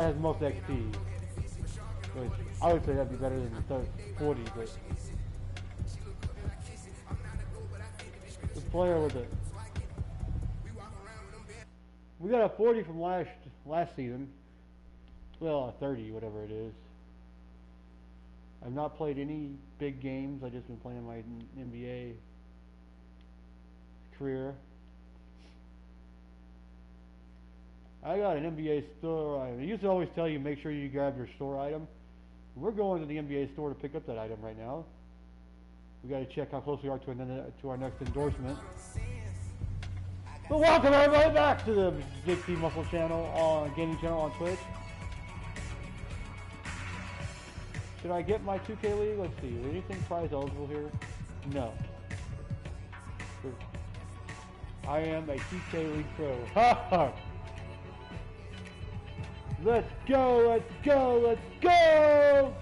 has the most XP. Which I would say that'd be better than the 40, but the player with it. We got a 40 from last season. Well, a 30, whatever it is. I've not played any big games. I've just been playing my NBA career. I got an NBA store item. They used to always tell you make sure you grab your store item. We're going to the NBA store to pick up that item right now. We got to check how close we are to our next endorsement. But welcome everybody back to the Big T Muscle channel on gaming channel on Twitch. Should I get my 2K League? Let's see. Is anything prize eligible here? No. I am a 2K League pro. Ha! Let's go! Let's go! Let's go!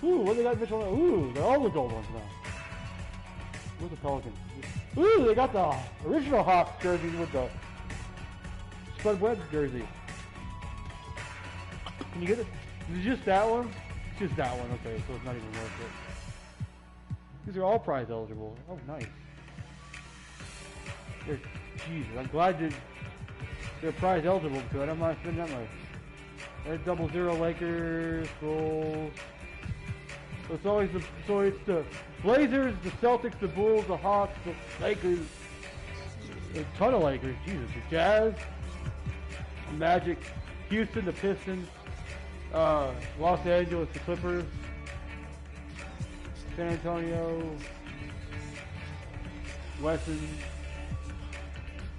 Ooh, what they got Mitchell? Ooh, they're all the gold ones now. Where's the Pelicans? Ooh, they got the original Hawks jersey with the Spud Webb jersey. Can you get it? Is it just that one? It's just that one. Okay, so it's not even worth it. These are all prize eligible. Oh, nice. Jesus, I'm glad they're prize eligible because I'm not spending that much. There's 0-0 Lakers, Bulls. So it's always it's the Blazers, the Celtics, the Bulls, the Hawks, the Lakers. A ton of Lakers. Jesus, the Jazz, the Magic, Houston, the Pistons, Los Angeles, the Clippers, San Antonio, Wesson.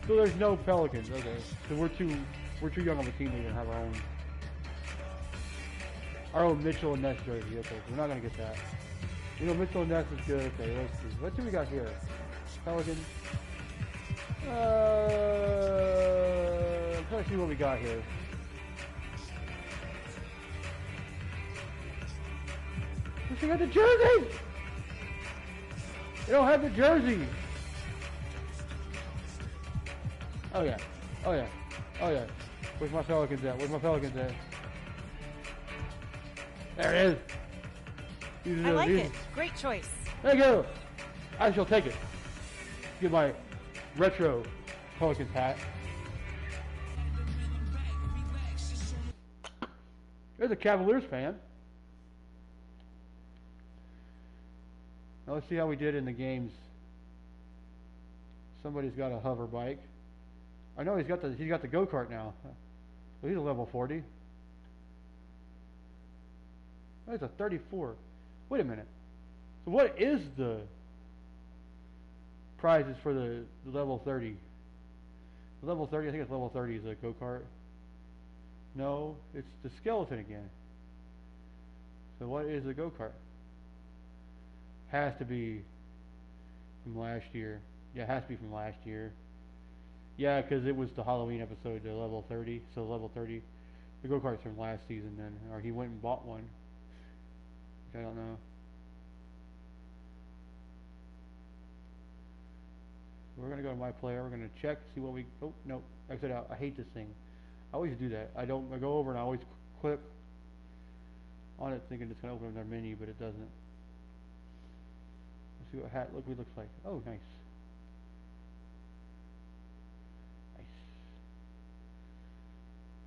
So there's no Pelicans. Okay, so we're too young of a team to even have our own Mitchell and Ness jersey. Okay, so we're not gonna get that. You know, Mitchell and Ness is good. Okay, let's see. What do we got here? Pelicans. I'm trying to see what we got here. We got the jersey. They don't have the jersey. Oh yeah. Oh yeah. Oh yeah. Where's my Pelicans at? Where's my Pelicans at? There it is. I like it. Great choice. There you go. I shall take it. Get my retro Pelicans hat. There's a Cavaliers fan. Now let's see how we did in the games. Somebody's got a hover bike. I know he's got the go-kart now. So he's a level 40. That's a 34. Wait a minute. So what is the prizes for the level 30? The level 30, I think it's level 30 is a go-kart. No, it's the skeleton again. So what is a go-kart? Has to be from last year. Yeah, it has to be from last year. Yeah, because it was the Halloween episode, the level 30. So level 30, the go-kart's from last season then. Or he went and bought one. I don't know. We're going to go to my player. We're going to check, see what we... Oh, no. Exit out. I hate this thing. I always do that. I go over and I always click on it thinking it's going to open up their menu, but it doesn't. Let's see what hat looks like. Oh, nice.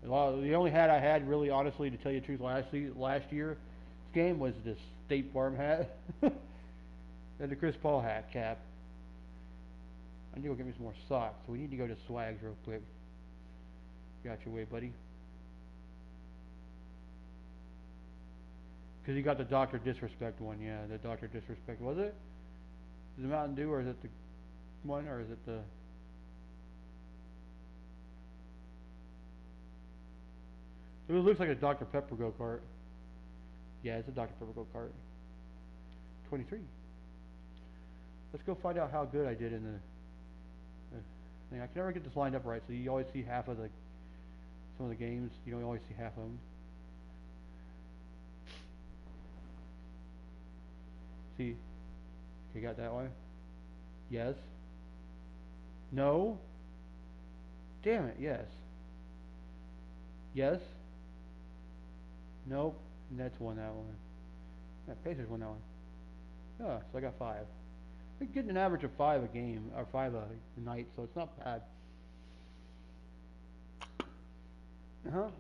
The only hat I had, really, honestly, to tell you the truth, last year's game was this State Farm hat and the Chris Paul hat cap. I need to go get me some more socks, so we need to go to Swags real quick. Got your way, buddy. Because you got the Dr. Disrespect one, yeah, the Dr. Disrespect. Was it? Is it Mountain Dew, or is it the one, or is it the... It looks like a Dr. Pepper go-kart. Yeah, it's a Dr. Pepper go-kart. 23. Let's go find out how good I did in the thing. I can never get this lined up right, so you always see half of some of the games. You don't always see half of them. See? Okay, got that one? Yes. No? Damn it, yes. Yes. Nope. Nets won that one. Pacers won that one. Yeah, so I got 5. I'm getting an average of 5 a game, or 5 a night, so it's not bad.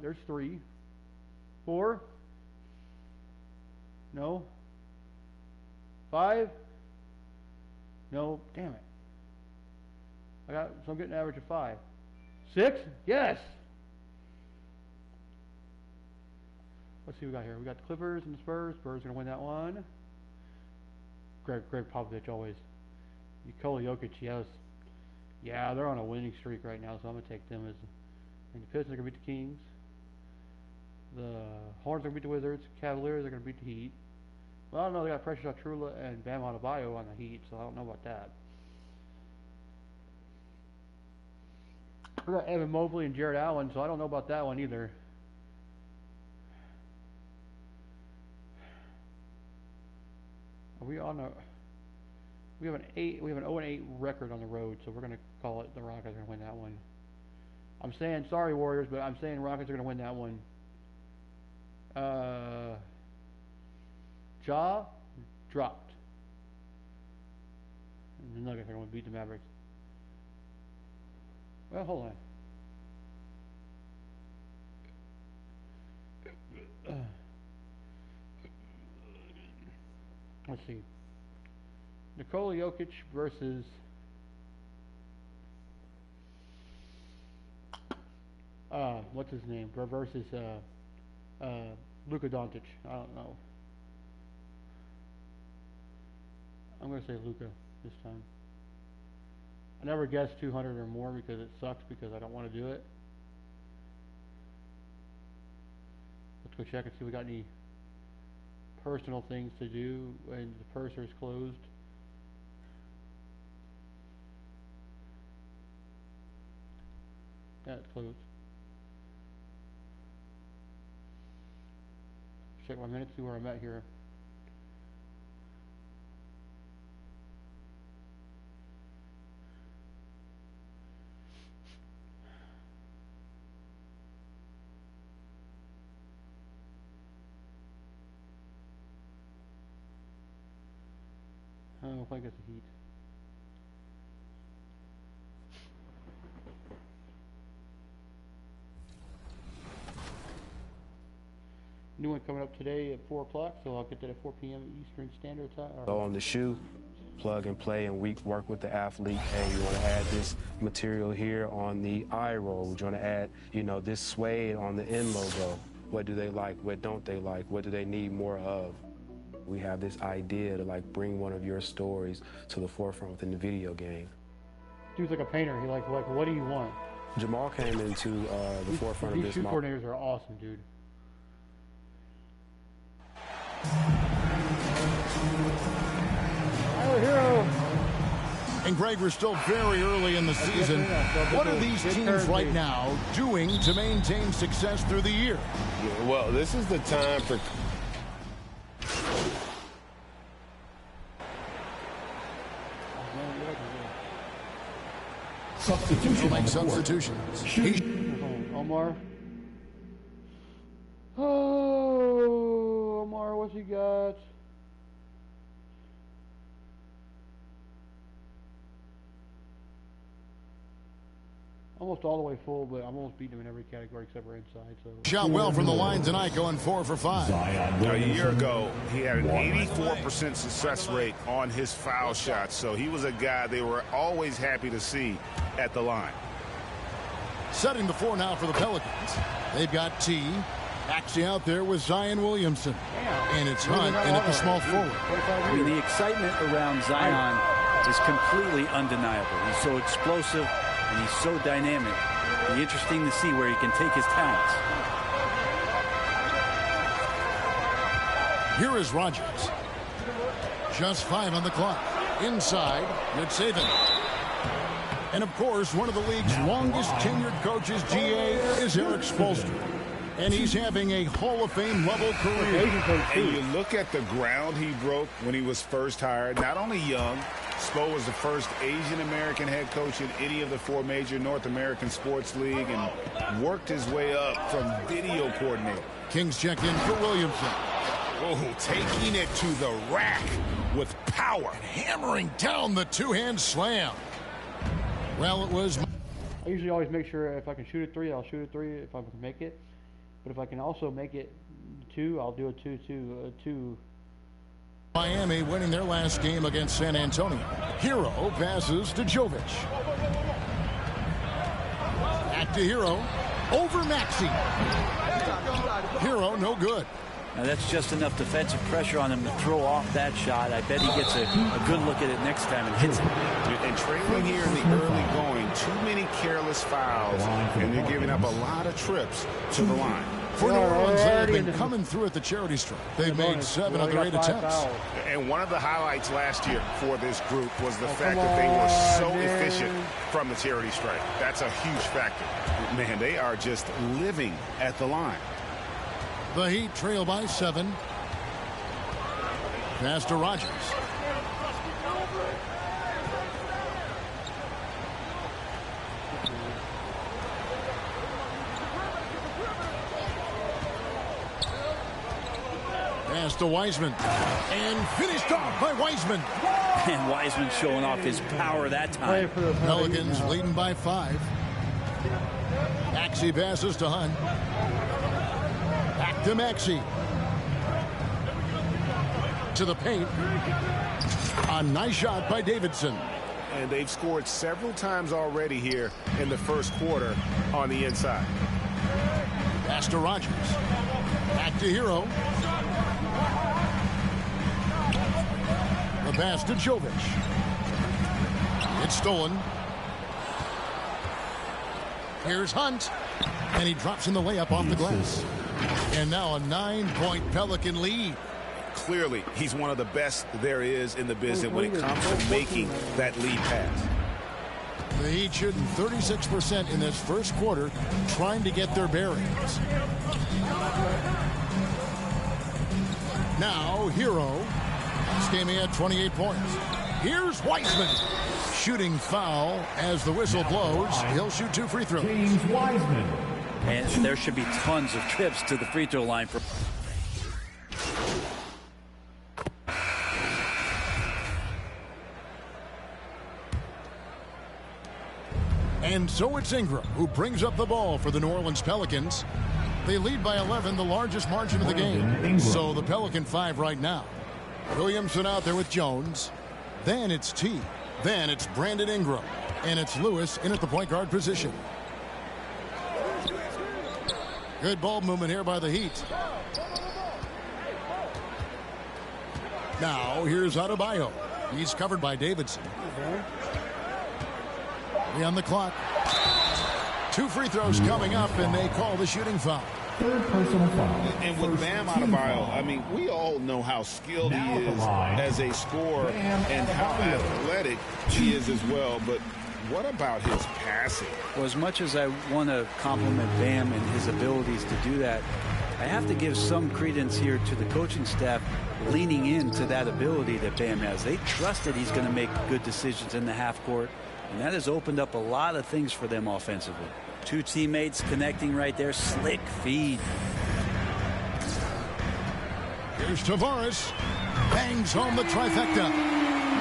There's 3. 4. No. 5. No. Damn it. So I'm getting an average of 5. 6. Yes. Let's see what we got here. We got the Clippers and the Spurs. Spurs gonna win that one. Greg Popovich always. Nikola Jokic, yes. Yeah, they're on a winning streak right now, so I'm gonna take them as. And the Pistons are gonna beat the Kings. The Hornets are gonna beat the Wizards. Cavaliers are gonna beat the Heat. Well, I don't know. They got Precious Achiuwa and Bam Adebayo on the Heat, so I don't know about that. We got Evan Mobley and Jared Allen, so I don't know about that one either. We have an 0-8 record on the road, so we're gonna call it the Rockets are gonna win that one. I'm saying sorry Warriors, but I'm saying Rockets are gonna win that one. Ja dropped. And the Nuggets are gonna beat the Mavericks. Well, hold on. Let's see. Nikola Jokic versus what's his name? Versus Luka Doncic. I don't know. I'm gonna say Luka this time. I never guessed 200 or more because it sucks because I don't want to do it. Let's go check and see if we got any personal things to do when the purser is closed. Yeah, it's closed. Check my minutes, see where I'm at here. I don't know if I get the Heat. New one coming up today at 4 o'clock, so I'll get that at 4 p.m. Eastern Standard Time. Go on the shoe, plug and play, and we work with the athlete. Hey, you want to add this material here on the eye roll? Would you want to add, this suede on the end logo? What do they like? What don't they like? What do they need more of? We have this idea to bring one of your stories to the forefront within the video game. Dude's like a painter. He what do you want? Jamal came into the forefront of this. These shoot coordinators are awesome, dude. Hero. And Greg, we're still very early in the season. What are these teams right now doing to maintain success through the year? Yeah, well, this is the time for... Substitutions. Omar. Oh, Omar, what's he got? Almost all the way full, but I'm almost beating him in every category except for inside. So Shot well from the line tonight, going 4 for 5. A year ago, he had an 84% success rate on his foul shots, so he was a guy they were always happy to see at the line. Setting the floor now for the Pelicans. They've got T. Actually out there with Zion Williamson. And it's Hunt in at the small forward. I mean, the excitement around Zion is completely undeniable. He's so explosive and he's so dynamic. It'll be interesting to see where he can take his talents. Here is Rogers. Just 5 on the clock. Inside, Mitsaven. And of course, one of the league's longest tenured coaches, GA, is Eric Spoelstra. And he's having a Hall of Fame level career. And you look at the ground he broke when he was first hired. Not only young, Spo was the first Asian-American head coach in any of the 4 major North American sports league and worked his way up from video coordinator. Kings check in for Williamson. Oh, taking it to the rack with power. Hammering down the two-hand slam. Well, it was... I usually always make sure if I can shoot a 3, I'll shoot a 3 if I can make it. But if I can also make it 2, I'll do a 2. Miami winning their last game against San Antonio. Hero passes to Jovic. Back to Hero. Over Maxey. Hero no good. Now that's just enough defensive pressure on him to throw off that shot. I bet he gets a good look at it next time and hits it. And trailing here in the early going, too many careless fouls, and they're giving up a lot of trips to the line. For New Orleans, they've been coming through at the charity stripe. They've made 7 of their 8 attempts. And one of the highlights last year for this group was the fact that they were so efficient from the charity stripe. That's a huge factor. Man, they are just living at the line. The Heat trail by 7. Pass to Rogers. Pass to Wiseman. And finished off by Wiseman. And Wiseman showing off his power that time. Pelicans leading by 5. Maxey passes to Hunt. Back to Maxey. To the paint. A nice shot by Davidson. And they've scored several times already here in the first quarter on the inside. Pass to Rogers. Back to Hero. The pass to Jovic. It's stolen. Here's Hunt. And he drops in the layup off the glass. And now a 9-point Pelican lead. Clearly, he's one of the best there is in the business when it comes to making that lead pass. The Heat shooting 36% in this first quarter, trying to get their bearings. Now, Hero. This game he had 28 points. Here's Wiseman. Shooting foul as the whistle blows. He'll shoot 2 free throws. James Wiseman. And there should be tons of trips to the free throw line for. And so it's Ingram who brings up the ball for the New Orleans Pelicans. They lead by 11, the largest margin of the game. So the Pelican 5 right now. Williamson out there with Jones. Then it's T. Then it's Brandon Ingram. And it's Lewis in at the point guard position. Good ball movement here by the Heat. Now here's Adebayo. He's covered by Davidson. 3 on the clock. 2 free throws coming up, and they call the shooting foul. Third personal foul. And with Bam Adebayo, I mean, we all know how skilled he is as a scorer and how athletic he is as well. But what about his passing? Well, as much as I want to compliment Bam and his abilities to do that, I have to give some credence here to the coaching staff leaning into that ability that Bam has. They trust that he's going to make good decisions in the half court, and that has opened up a lot of things for them offensively. 2 teammates connecting right there. Slick feed. Here's Tavares. Bangs home the trifecta.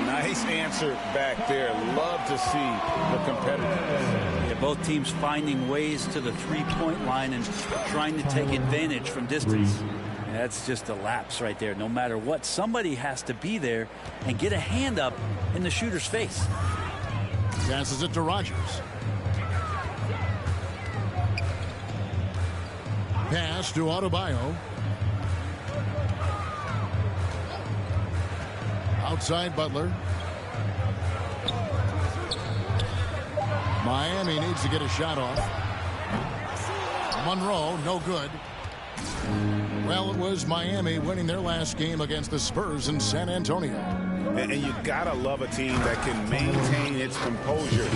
Nice answer back there. Love to see the competitiveness. Yeah, both teams finding ways to the three-point line and trying to take advantage from distance. And that's just a lapse right there. No matter what, somebody has to be there and get a hand up in the shooter's face. Passes it to Rogers. Pass to Adebayo. Outside Butler. Miami needs to get a shot off. Monroe, no good. Well, it was Miami winning their last game against the Spurs in San Antonio. And you gotta love a team that can maintain its composure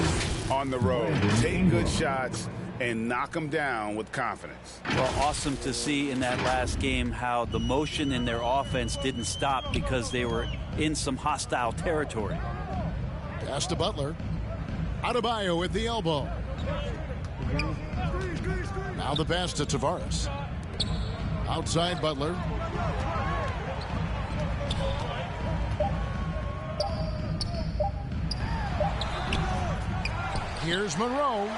on the road, take good shots, and knock them down with confidence. Well, awesome to see in that last game how the motion in their offense didn't stop because they were in some hostile territory. Pass to Butler. Adebayo with the elbow. Now the pass to Tavares. Outside Butler. Here's Monroe.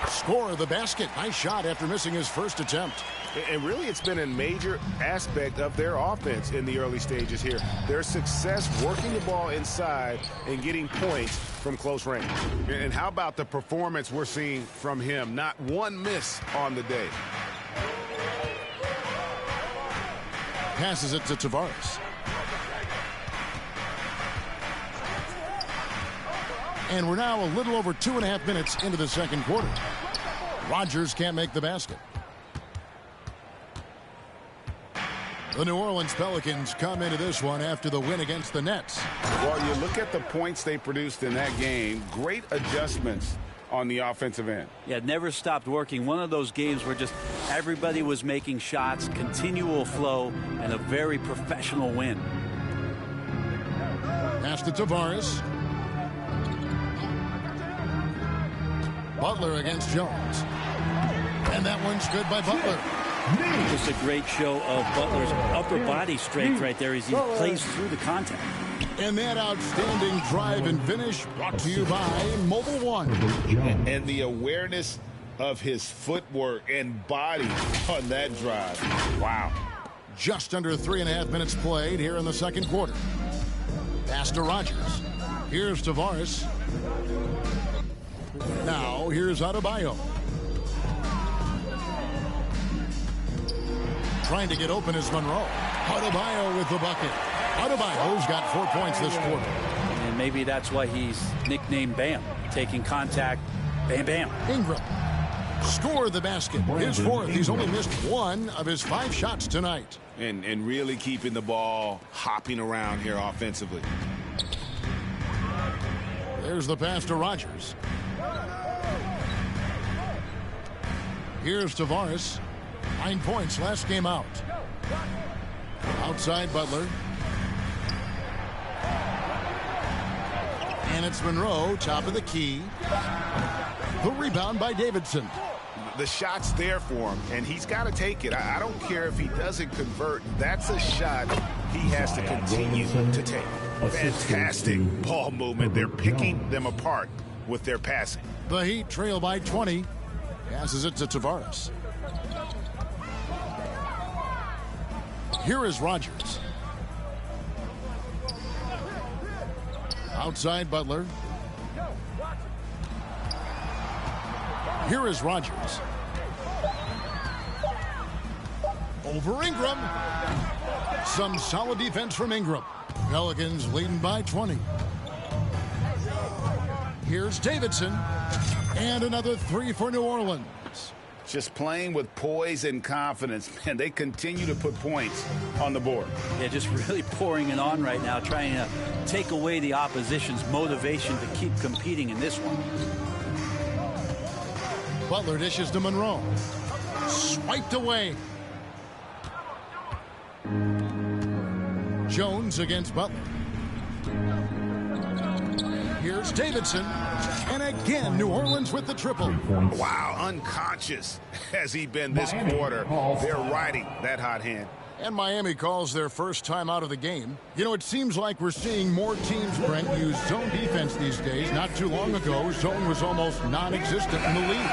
Score the basket. Nice shot after missing his first attempt. And really, it's been a major aspect of their offense in the early stages here. Their success working the ball inside and getting points from close range. And how about the performance we're seeing from him? Not one miss on the day. Passes it to Tavares. And we're now a little over 2.5 minutes into the second quarter. Rodgers can't make the basket. The New Orleans Pelicans come into this one after the win against the Nets. Well, you look at the points they produced in that game. Great adjustments on the offensive end. Yeah, never stopped working. One of those games where just everybody was making shots, continual flow, and a very professional win. Pass to Tavares. Butler against Jones. And that one's good by Butler. Just a great show of Butler's upper body strength right there as he plays through the contact. And that outstanding drive and finish brought to you by Mobile One. And the awareness of his footwork and body on that drive. Wow. Just under 3.5 minutes played here in the second quarter. Pass to Rodgers. Here's Tavares. Now here's Adebayo. Trying to get open is Monroe. Adebayo with the bucket. Adebayo's got 4 points this quarter. And maybe that's why he's nicknamed Bam. Taking contact, bam, bam. Ingram. Score the basket. His fourth. He's only missed 1 of his 5 shots tonight. And really keeping the ball hopping around here offensively. There's the pass to Rodgers. Here's Tavares. 9 points last game out. Outside Butler. And it's Monroe, top of the key. The rebound by Davidson. The shot's there for him, and he's got to take it. I don't care if he doesn't convert. That's a shot he has to continue to take. Fantastic ball movement. They're picking them apart with their passing. The Heat trail by 20. Passes it to Tavares. Here is Rodgers. Outside Butler. Here is Rodgers. Over Ingram. Some solid defense from Ingram. Pelicans leading by 20. Here's Davidson. And another 3 for New Orleans. Just playing with poise and confidence. Man, they continue to put points on the board. Yeah, just really pouring it on right now, trying to take away the opposition's motivation to keep competing in this one. Butler dishes to Monroe. Swiped away. Jones against Butler. Here's Davidson. And again, New Orleans with the triple. Wow, unconscious has he been this quarter. They're riding that hot hand. And Miami calls their first time out of the game. You know, it seems like we're seeing more teams, Brent, use zone defense these days. Not too long ago, zone was almost non-existent in the league.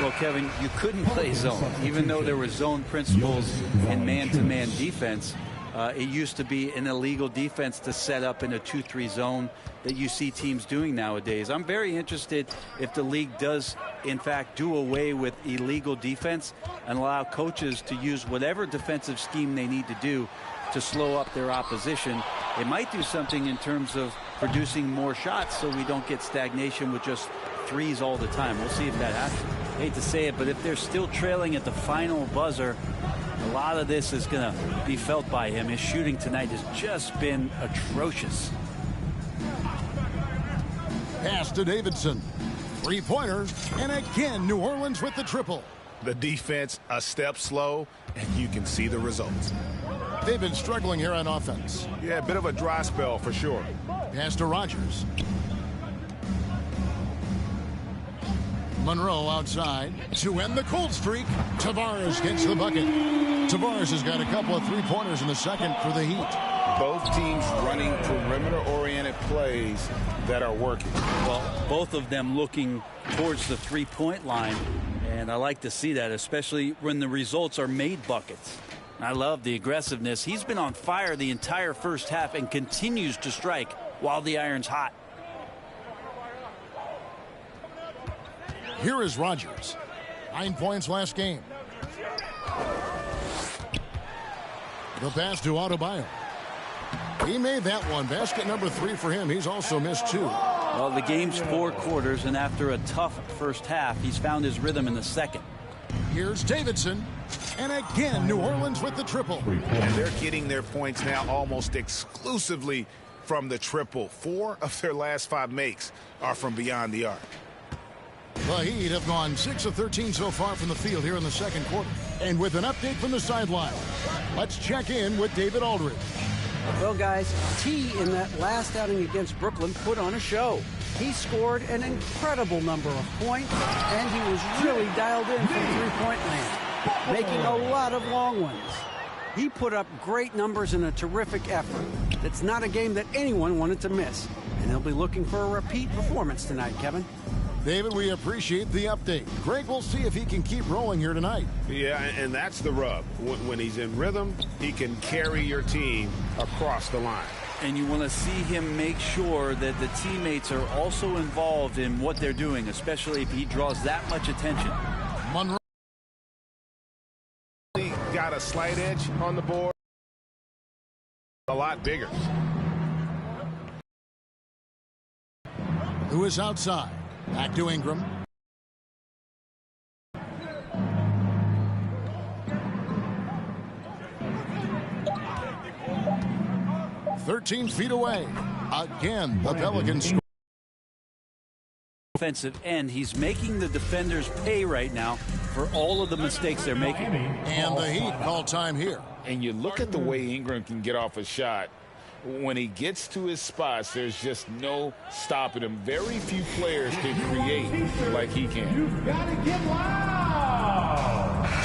Well, Kevin, you couldn't play zone. Even though there were zone principles in man-to-man defense, it used to be an illegal defense to set up in a 2-3 zone that you see teams doing nowadays. I'm very interested if the league does, in fact, do away with illegal defense and allow coaches to use whatever defensive scheme they need to do to slow up their opposition. It might do something in terms of producing more shots so we don't get stagnation with just threes all the time. We'll see if that happens. I hate to say it, but if they're still trailing at the final buzzer, a lot of this is going to be felt by him. His shooting tonight has just been atrocious. Pass to Davidson. 3-pointer. And again, New Orleans with the triple. The defense a step slow, and you can see the results. They've been struggling here on offense. Yeah, a bit of a dry spell for sure. Pass to Rodgers. Monroe outside to end the cold streak. Tavares gets the bucket. Tavares has got a couple of three-pointers in the second for the Heat. Both teams running perimeter-oriented plays that are working. Well, both of them looking towards the three-point line, and I like to see that, especially when the results are made buckets. I love the aggressiveness. He's been on fire the entire first half and continues to strike while the iron's hot. Here is Rogers. 9 points last game. The pass to Adebayo. He made that one. Basket number 3 for him. He's also missed 2. Well, the game's 4 quarters, and after a tough first half, he's found his rhythm in the second. Here's Davidson. And again, New Orleans with the triple. And they're getting their points now almost exclusively from the triple. 4 of their last 5 makes are from beyond the arc. The Heat have gone 6 of 13 so far from the field here in the second quarter. And with an update from the sideline, let's check in with David Aldridge. Well, guys, T in that last outing against Brooklyn put on a show. He scored an incredible number of points, and he was really dialed in from three-point land, making a lot of long ones. He put up great numbers in a terrific effort. It's not a game that anyone wanted to miss, and he'll be looking for a repeat performance tonight, Kevin. David, we appreciate the update. Greg will see if he can keep rolling here tonight. Yeah, and that's the rub. When he's in rhythm, he can carry your team across the line. And you want to see him make sure that the teammates are also involved in what they're doing, especially if he draws that much attention. Monroe. He got a slight edge on the board. A lot bigger. Who is outside? Back to Ingram. "13 feet away." Again, the Pelicans score. Offensive end, he's making the defenders pay right now for all of the mistakes they're making. And the Heat call time here. And you look at the way Ingram can get off a shot. When he gets to his spots, there's just no stopping him. Very few players can create like he can.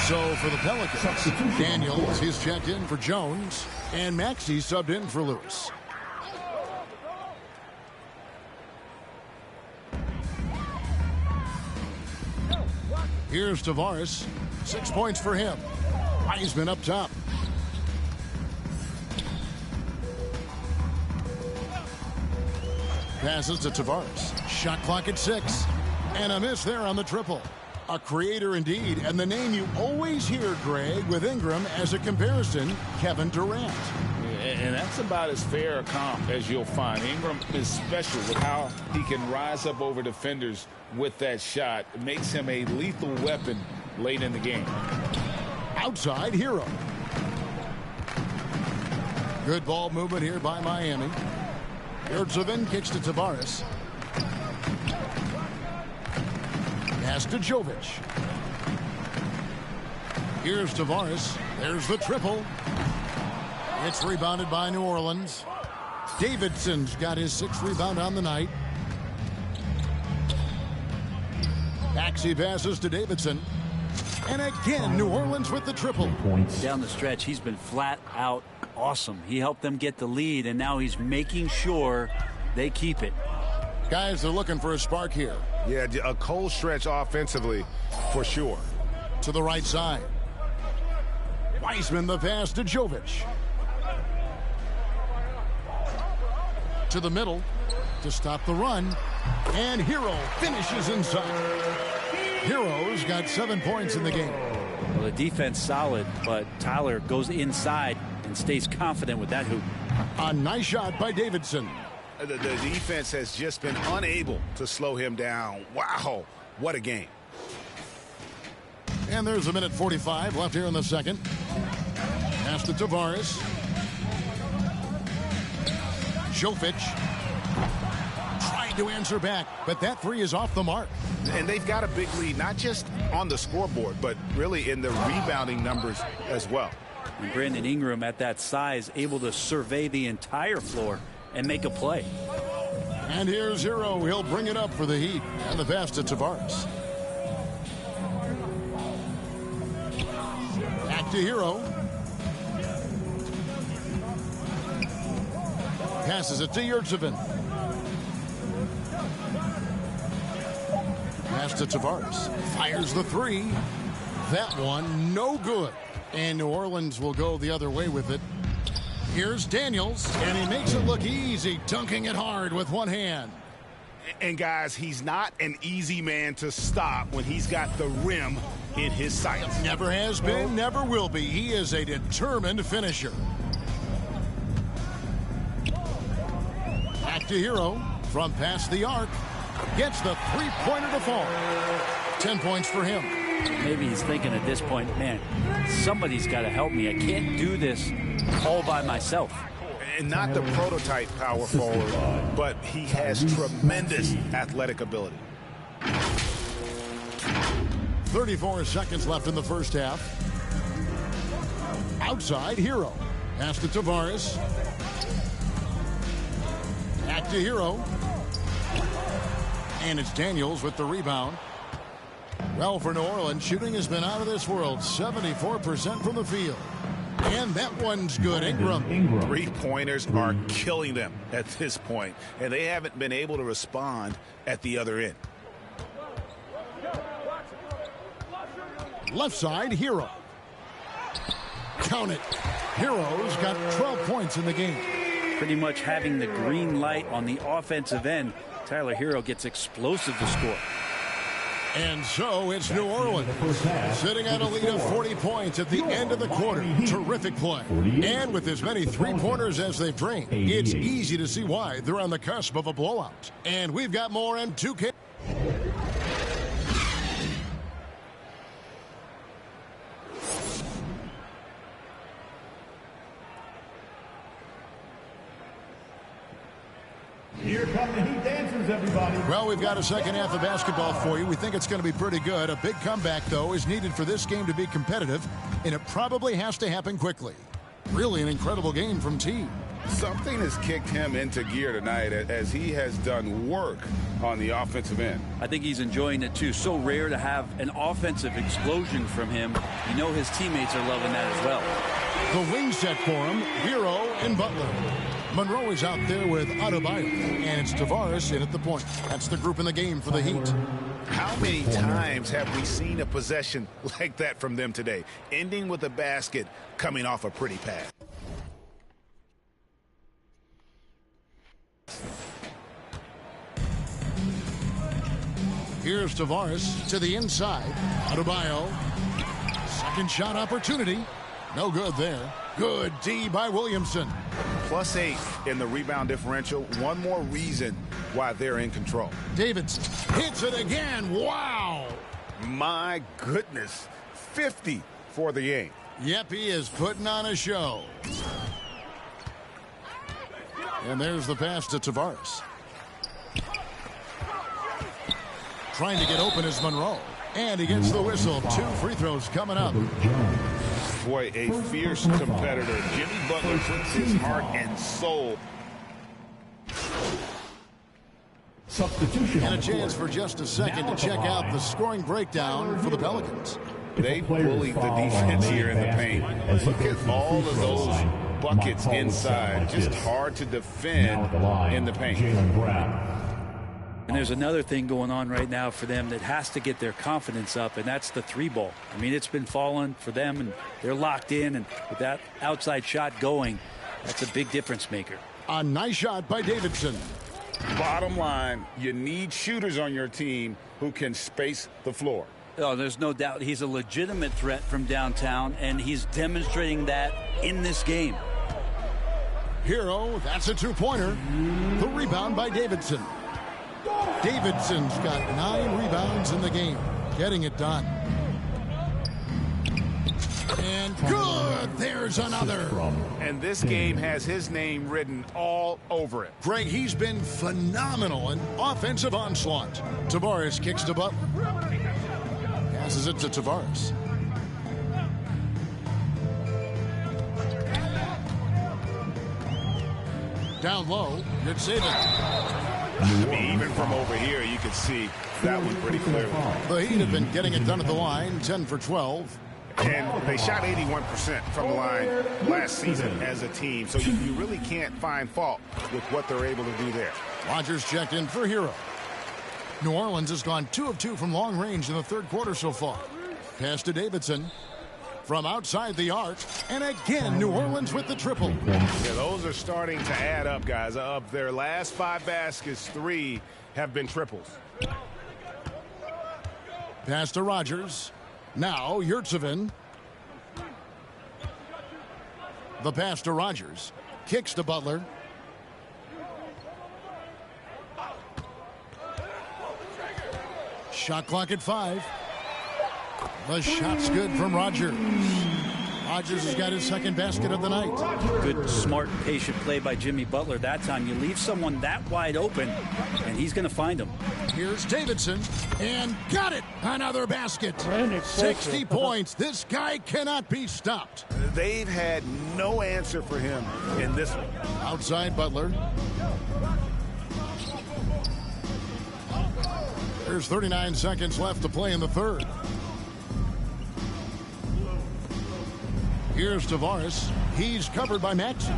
So for the Pelicans, Daniels is checked in for Jones, and Maxey subbed in for Lewis. Here's Tavares. 6 points for him. Wiseman up top. Passes to Tavares. Shot clock at 6. And a miss there on the triple. A creator indeed, and the name you always hear, Greg, with Ingram as a comparison, Kevin Durant. And that's about as fair a comp as you'll find. Ingram is special with how he can rise up over defenders with that shot. It makes him a lethal weapon late in the game. Outside Hero. Good ball movement here by Miami. Yurtseven kicks to Tavares. Pass to Jovic. Here's Tavares. There's the triple. It's rebounded by New Orleans. Davidson's got his 6th rebound on the night. Maxey passes to Davidson. And again, New Orleans with the triple. Down the stretch, he's been flat out awesome. He helped them get the lead, and now he's making sure they keep it. Guys are looking for a spark here. Yeah, a cold stretch offensively for sure. To the right side. Wiseman the pass to Jovic. To the middle to stop the run. And Hero finishes inside. Hero's got 7 points in the game. Well, the defense solid, but Tyler goes inside and stays confident with that hoop. A nice shot by Davidson. The defense has just been unable to slow him down. Wow, what a game. And there's a minute 45 left here in the second. Pass to Tavares. Jovic tried to answer back, but that 3 is off the mark. And they've got a big lead, not just on the scoreboard, but really in the rebounding numbers as well. And Brandon Ingram at that size able to survey the entire floor and make a play. And here's Hero. He'll bring it up for the Heat. And the pass to Tavares. Back to Hero. Passes it to Yurtsevin. Pass to Tavares. Fires the three. That one, no good. And New Orleans will go the other way with it. Here's Daniels, and he makes it look easy, dunking it hard with one hand. And guys, he's not an easy man to stop when he's got the rim in his sights. Never has been, never will be. He is a determined finisher. Back to Hero from past the arc. Gets the three-pointer to fall. 10 points for him. Maybe he's thinking at this point, man, somebody's got to help me. I can't do this all by myself. And not the prototype power forward, but he has tremendous athletic ability. 34 seconds left in the first half. Outside, Hero. Pass to Tavares. Back to Hero. And it's Daniels with the rebound. Well, for New Orleans, shooting has been out of this world. 74% from the field. And that one's good. Ingram. Three-pointers are killing them at this point, and they haven't been able to respond at the other end. Left side, Hero. Count it. Hero's got 12 points in the game. Pretty much having the green light on the offensive end. Tyler Hero gets explosive to score. And so it's New Orleans sitting at a lead of 40 points at the end of the quarter. Terrific play. And with as many three-pointers as they've drained, it's easy to see why they're on the cusp of a blowout. And we've got more M2K. Here come the Heat dancers, everybody. Well, we've got a second half of basketball for you. We think it's going to be pretty good. A big comeback, though, is needed for this game to be competitive, and it probably has to happen quickly. Really an incredible game from T. Something has kicked him into gear tonight as he has done work on the offensive end. I think he's enjoying it, too. So rare to have an offensive explosion from him. You know his teammates are loving that as well. The wing set for him, Hero and Butler. Monroe is out there with Adebayo, and it's Tavares in at the point. That's the group in the game for the Heat. How many times have we seen a possession like that from them today, ending with a basket coming off a pretty pass? Here's Tavares to the inside. Adebayo. Second shot opportunity. No good there. Good D by Williamson. +8 in the rebound differential. One more reason why they're in control. Davidson hits it again. Wow. My goodness. 50 for the game. Yep, he is putting on a show. And there's the pass to Tavares. Trying to get open is Monroe. And he gets the whistle. 2 free throws coming up. Boy, a fierce competitor. Jimmy Butler puts his heart and soul. Substitution. And a chance for just a second to check out the scoring breakdown for the Pelicans. They bullied the defense here in the paint. Look at all of those buckets inside. Just hard to defend in the paint. And there's another thing going on right now for them that has to get their confidence up, and that's the three ball. I mean, it's been falling for them, and they're locked in, and with that outside shot going, that's a big difference maker. A nice shot by Davidson. Bottom line, you need shooters on your team who can space the floor. Oh, there's no doubt he's a legitimate threat from downtown, and he's demonstrating that in this game. Hero, that's a two-pointer. The rebound by Davidson. Davidson's got 9 rebounds in the game. Getting it done. And good! There's another. And this game has his name written all over it. Greg, he's been phenomenal in offensive onslaught. Tavares kicks to Butler. Passes it to Tavares. Down low. Good save it. I mean, even from over here, you could see that one pretty clearly. The Heat have been getting it done at the line, 10 for 12. And they shot 81% from the line last season as a team, so you really can't find fault with what they're able to do there. Rogers checked in for Hero. New Orleans has gone 2 of 2 from long range in the third quarter so far. Pass to Davidson from outside the arc, and again New Orleans with the triple. Yeah, those are starting to add up, guys. Of their last 5 baskets, 3 have been triples. Pass to Rogers. Now Yurtsevin. The pass to Rogers. Kicks to Butler. Shot clock at 5. The shot's good from Rogers. Rogers has got his second basket of the night. Good, smart, patient play by Jimmy Butler that time. You leave someone that wide open, and he's going to find him. Here's Davidson, and got it! Another basket. 60 points. This guy cannot be stopped. They've had no answer for him in this one. Outside Butler. There's 39 seconds left to play in the third. Here's Tavares. He's covered by Maxey.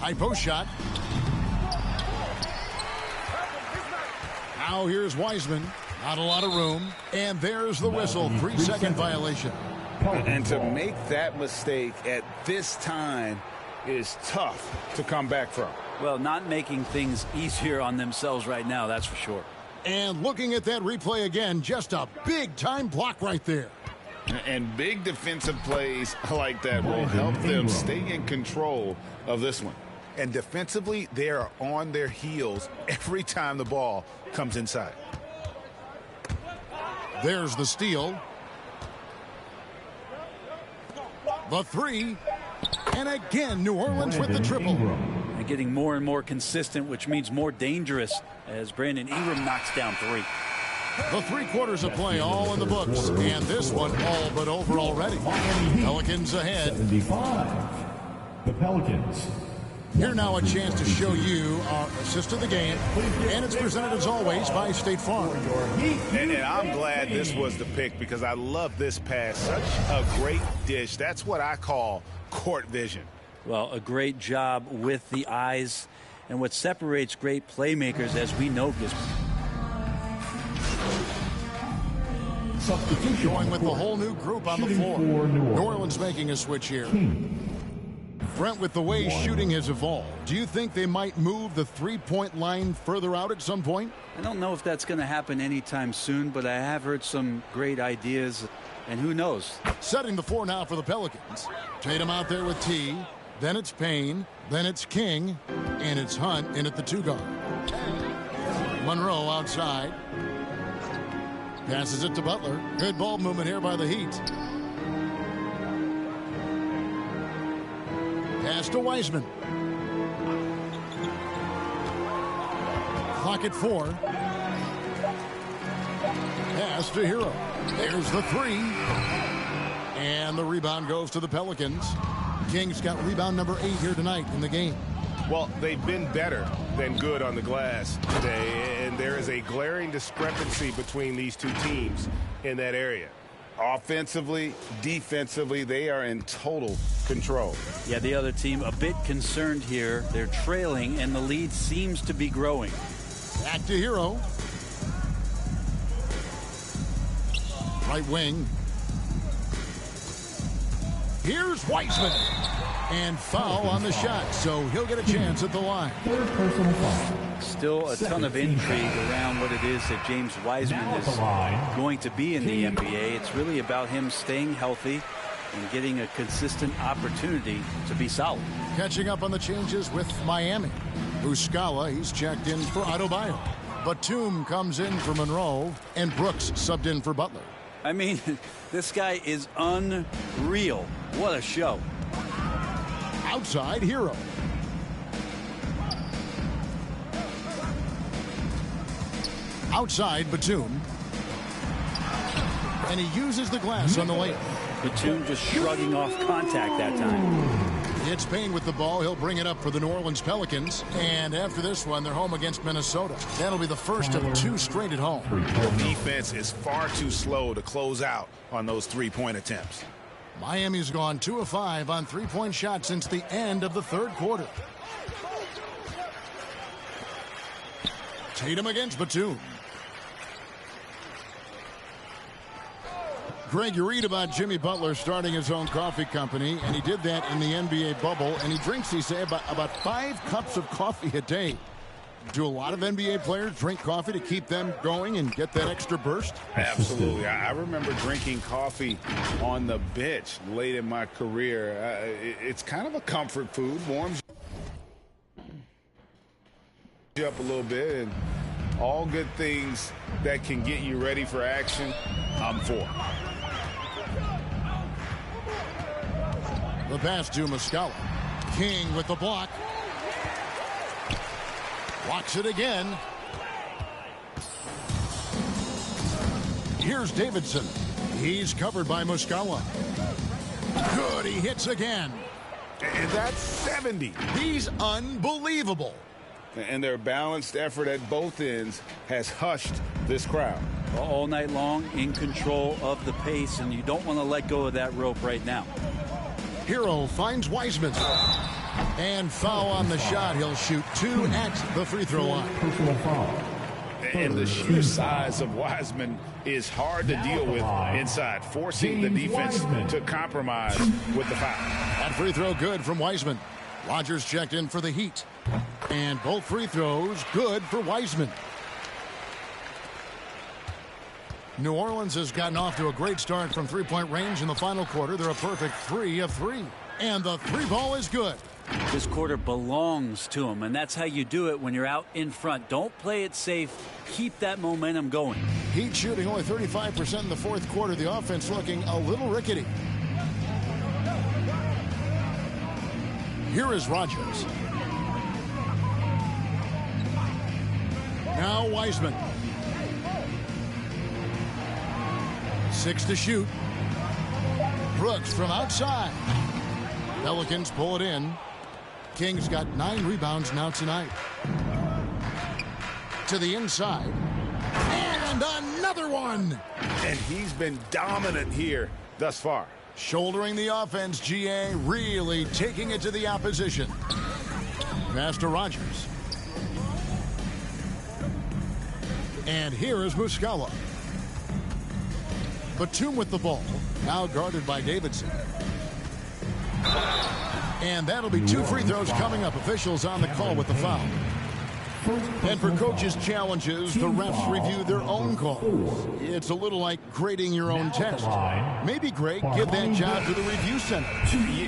High post shot. Now here's Wiseman. Not a lot of room. And there's the whistle. 3-second violation. And to make that mistake at this time is tough to come back from. Well, not making things easier on themselves right now, that's for sure. And looking at that replay again, just a big-time block right there. And big defensive plays like that will help them stay in control of this one. And defensively, they are on their heels every time the ball comes inside. There's the steal. The 3. And again, New Orleans with the triple. And getting more and more consistent, which means more dangerous, as Brandon Ingram knocks down 3. The 3 quarters of play all in the books, and this one all but over already. Pelicans ahead. 75. The Pelicans. Here now a chance to show you our assist of the game, and it's presented as always by State Farm. And I'm glad this was the pick because I love this pass. Such a great dish. That's what I call court vision. Well, a great job with the eyes, and what separates great playmakers, as we know, is Substitution. Going with the whole new group on the floor. New Orleans making a switch here. Brent, with the way shooting has evolved, do you think they might move the three-point line further out at some point? I don't know if that's going to happen anytime soon, but I have heard some great ideas, and who knows? Setting the floor now for the Pelicans. Tatum out there with T. Then it's Payne. Then it's King. And it's Hunt in at the 2 guard. Monroe outside. Passes it to Butler. Good ball movement here by the Heat. Pass to Wiseman. Clock at 4. Pass to Hero. There's the 3. And the rebound goes to the Pelicans. Kings got rebound number 8 here tonight in the game. Well, they've been better than good on the glass today, and there is a glaring discrepancy between these two teams in that area. Offensively, defensively, they are in total control. Yeah, the other team a bit concerned here. They're trailing, and the lead seems to be growing. Back to Hero. Right wing. Here's Wiseman. And foul on the shot, so he'll get a chance at the line. Third personal foul. Still a ton of intrigue around what it is that James Wiseman is going to be in the NBA. It's really about him staying healthy and getting a consistent opportunity to be solid. Catching up on the changes with Miami. Muscala, he's checked in for Adebayo. Batum comes in for Monroe, and Brooks subbed in for Butler. I mean, this guy is unreal. What a show. Outside Hero. Outside Batum. And he uses the glass on the layup. Batum just shrugging off contact that time. It's Payne with the ball. He'll bring it up for the New Orleans Pelicans. And after this one, they're home against Minnesota. That'll be the first of 2 straight at home. The defense is far too slow to close out on those three-point attempts. Miami's gone 2 of 5 on three-point shots since the end of the third quarter. Tatum against Batum. Greg, you read about Jimmy Butler starting his own coffee company, and he did that in the NBA bubble, and he drinks, he say, about 5 cups of coffee a day. Do a lot of NBA players drink coffee to keep them going and get that extra burst? Absolutely. I remember drinking coffee on the bench late in my career. It's kind of a comfort food, warms you up a little bit, and all good things that can get you ready for action, I'm for. The pass to Muscala. King with the block. Blocks it again. Here's Davidson. He's covered by Muscala. Good, he hits again. And that's 70. He's unbelievable. And their balanced effort at both ends has hushed this crowd. All night long, in control of the pace, and you don't want to let go of that rope right now. Hero finds Wiseman. And foul on the shot. He'll shoot 2 at the free throw line. And the sheer size of Wiseman is hard to deal with inside, forcing the defense to compromise with the foul. That free throw good from Wiseman. Rogers checked in for the Heat. And both free throws good for Wiseman. New Orleans has gotten off to a great start from three-point range in the final quarter. They're a perfect 3 of 3. And the 3-ball is good. This quarter belongs to him, and that's how you do it when you're out in front. Don't play it safe. Keep that momentum going. Heat shooting only 35% in the fourth quarter. The offense looking a little rickety. Here is Rogers. Now Wiseman. 6 to shoot. Brooks from outside. Pelicans pull it in. Kings got 9 rebounds now tonight. To the inside. And another one. And he's been dominant here thus far. Shouldering the offense, GA really taking it to the opposition. Pass to Rogers. And here is Muscala. Batum with the ball. Now guarded by Davidson. And that'll be 2 free throws coming up. Officials on the call with the foul. And for coaches' challenges, the refs review their own calls. It's a little like grading your own test. Maybe, Greg, give that job to the review center.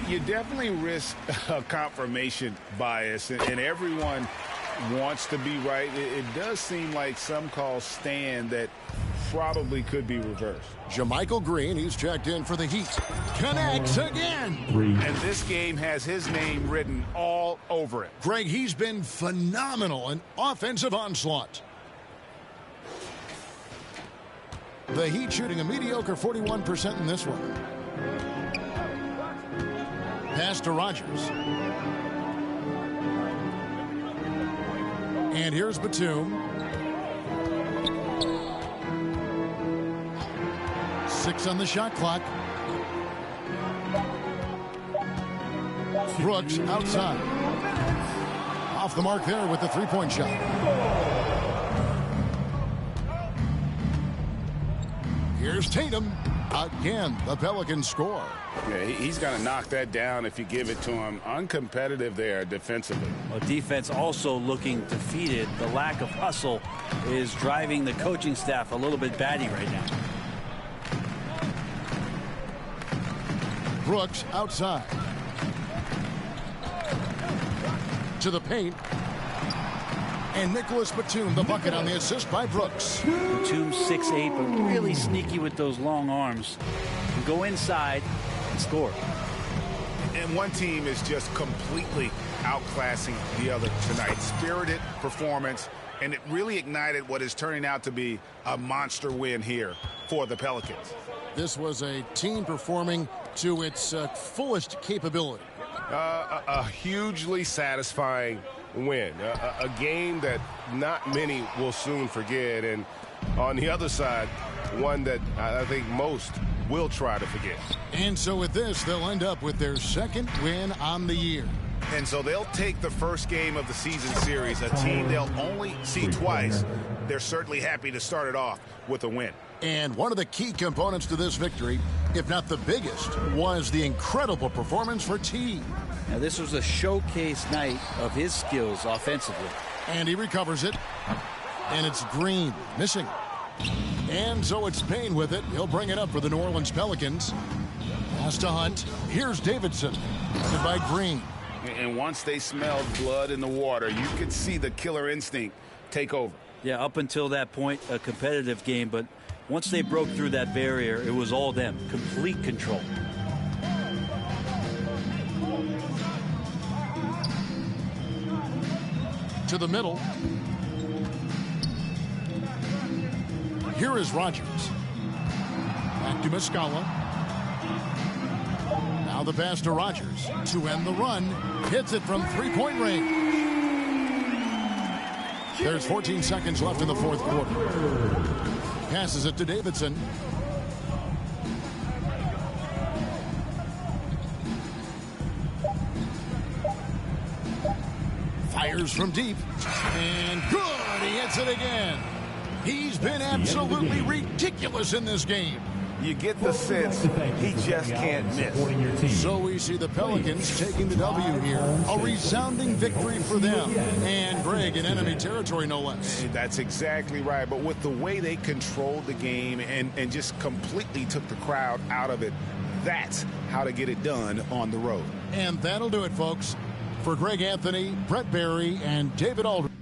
You definitely risk a confirmation bias, and everyone wants to be right. It does seem like some calls stand that probably could be reversed. JaMychal Green, he's checked in for the Heat. Connects again. And this game has his name written all over it. Greg, he's been phenomenal in offensive onslaught. The Heat shooting a mediocre 41% in this one. Pass to Rogers. And here's Batum. 6 on the shot clock. Brooks outside. Off the mark there with the three-point shot. Here's Tatum. Again, the Pelicans score. Yeah, he's going to knock that down if you give it to him. Uncompetitive there defensively. Well, defense also looking defeated. The lack of hustle is driving the coaching staff a little bit batty right now. Brooks outside. To the paint. And Nicholas Batum, the bucket on the assist by Brooks. Batum 6'8", but really sneaky with those long arms. Can go inside and score. And one team is just completely outclassing the other tonight. Spirited performance, and it really ignited what is turning out to be a monster win here for the Pelicans. This was a team performing to its fullest capability. A hugely satisfying win. A game that not many will soon forget. And on the other side, one that I think most will try to forget. And so with this, they'll end up with their second win on the year. And so they'll take the first game of the season series, a team they'll only see twice. They're certainly happy to start it off with a win. And one of the key components to this victory, if not the biggest, was the incredible performance for T. Now, this was a showcase night of his skills offensively. And he recovers it. And it's Green missing. And so it's Payne with it. He'll bring it up for the New Orleans Pelicans. Pass to Hunt. Here's Davidson. Guarded by Green. And once they smelled blood in the water, you could see the killer instinct take over. Yeah, up until that point, a competitive game. But once they broke through that barrier, it was all them. Complete control. To the middle. Here is Rogers. Back to Muscala. Now the pass to Rogers to end the run. Hits it from three-point range. There's 14 seconds left in the fourth quarter. Passes it to Davidson. Fires from deep. And good! He hits it again. He's been absolutely ridiculous in this game. You get the sense he just can't miss. So we see the Pelicans taking the W here. A resounding victory for them. And Greg in enemy territory, no less. That's exactly right. But with the way they controlled the game and just completely took the crowd out of it, that's how to get it done on the road. And that'll do it, folks. For Greg Anthony, Brett Barry, and David Aldridge.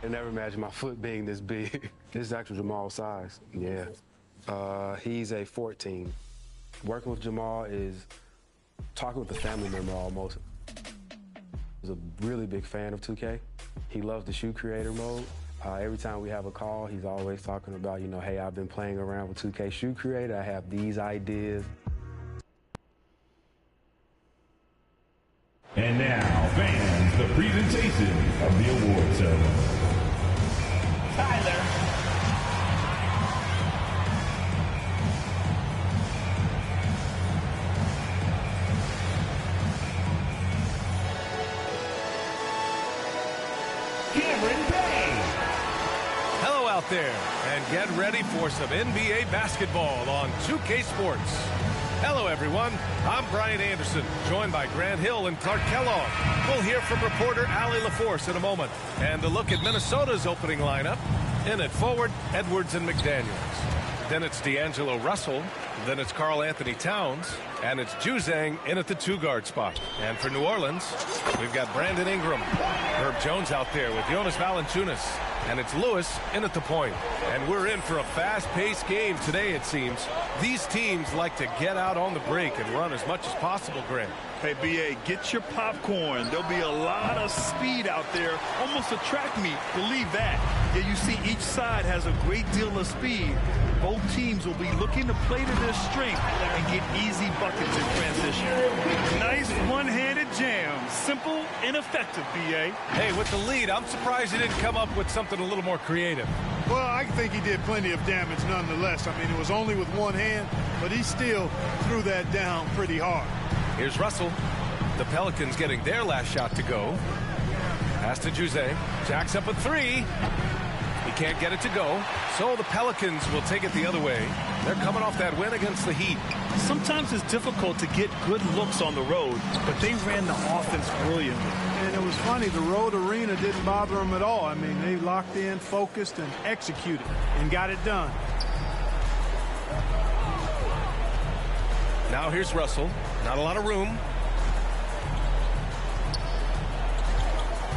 I never imagined my foot being this big. This is actually Jamal's size. Yeah. He's a 14. Working with Jamal is talking with a family member almost. He's a really big fan of 2K. He loves the shoe creator mode. Every time we have a call, he's always talking about, you know, hey, I've been playing around with 2K shoe creator. I have these ideas. And now, fans, the presentation of the award ceremony. Tyler. Hello out there, and get ready for some NBA basketball on 2K Sports. Hello, everyone. I'm Brian Anderson, joined by Grant Hill and Clark Kellogg. We'll hear from reporter Allie LaForce in a moment. And a look at Minnesota's opening lineup. In at forward, Edwards and McDaniels. Then it's D'Angelo Russell. Then it's Karl Anthony Towns. And it's Juzang in at the 2-guard spot. And for New Orleans, we've got Brandon Ingram. Herb Jones out there with Jonas Valanciunas. And it's Lewis in at the point. And we're in for a fast-paced game today, it seems. These teams like to get out on the break and run as much as possible, Grant. Hey, B.A., get your popcorn. There'll be a lot of speed out there, almost a track meet. Believe that. Yeah, you see each side has a great deal of speed. Both teams will be looking to play to their strength and get easy buckets in transition. Nice one-handed jam. Simple and effective, B.A. Hey, with the lead, I'm surprised he didn't come up with something a little more creative. Well, I think he did plenty of damage nonetheless. I mean, it was only with one hand, but he still threw that down pretty hard. Here's Russell. The Pelicans getting their last shot to go. Pass to Juzang. Jacks up a 3. He can't get it to go. So the Pelicans will take it the other way. They're coming off that win against the Heat. Sometimes it's difficult to get good looks on the road, but they ran the offense brilliantly. And it was funny, the road arena didn't bother them at all. I mean, they locked in, focused, and executed, and got it done. Now here's Russell. Not a lot of room.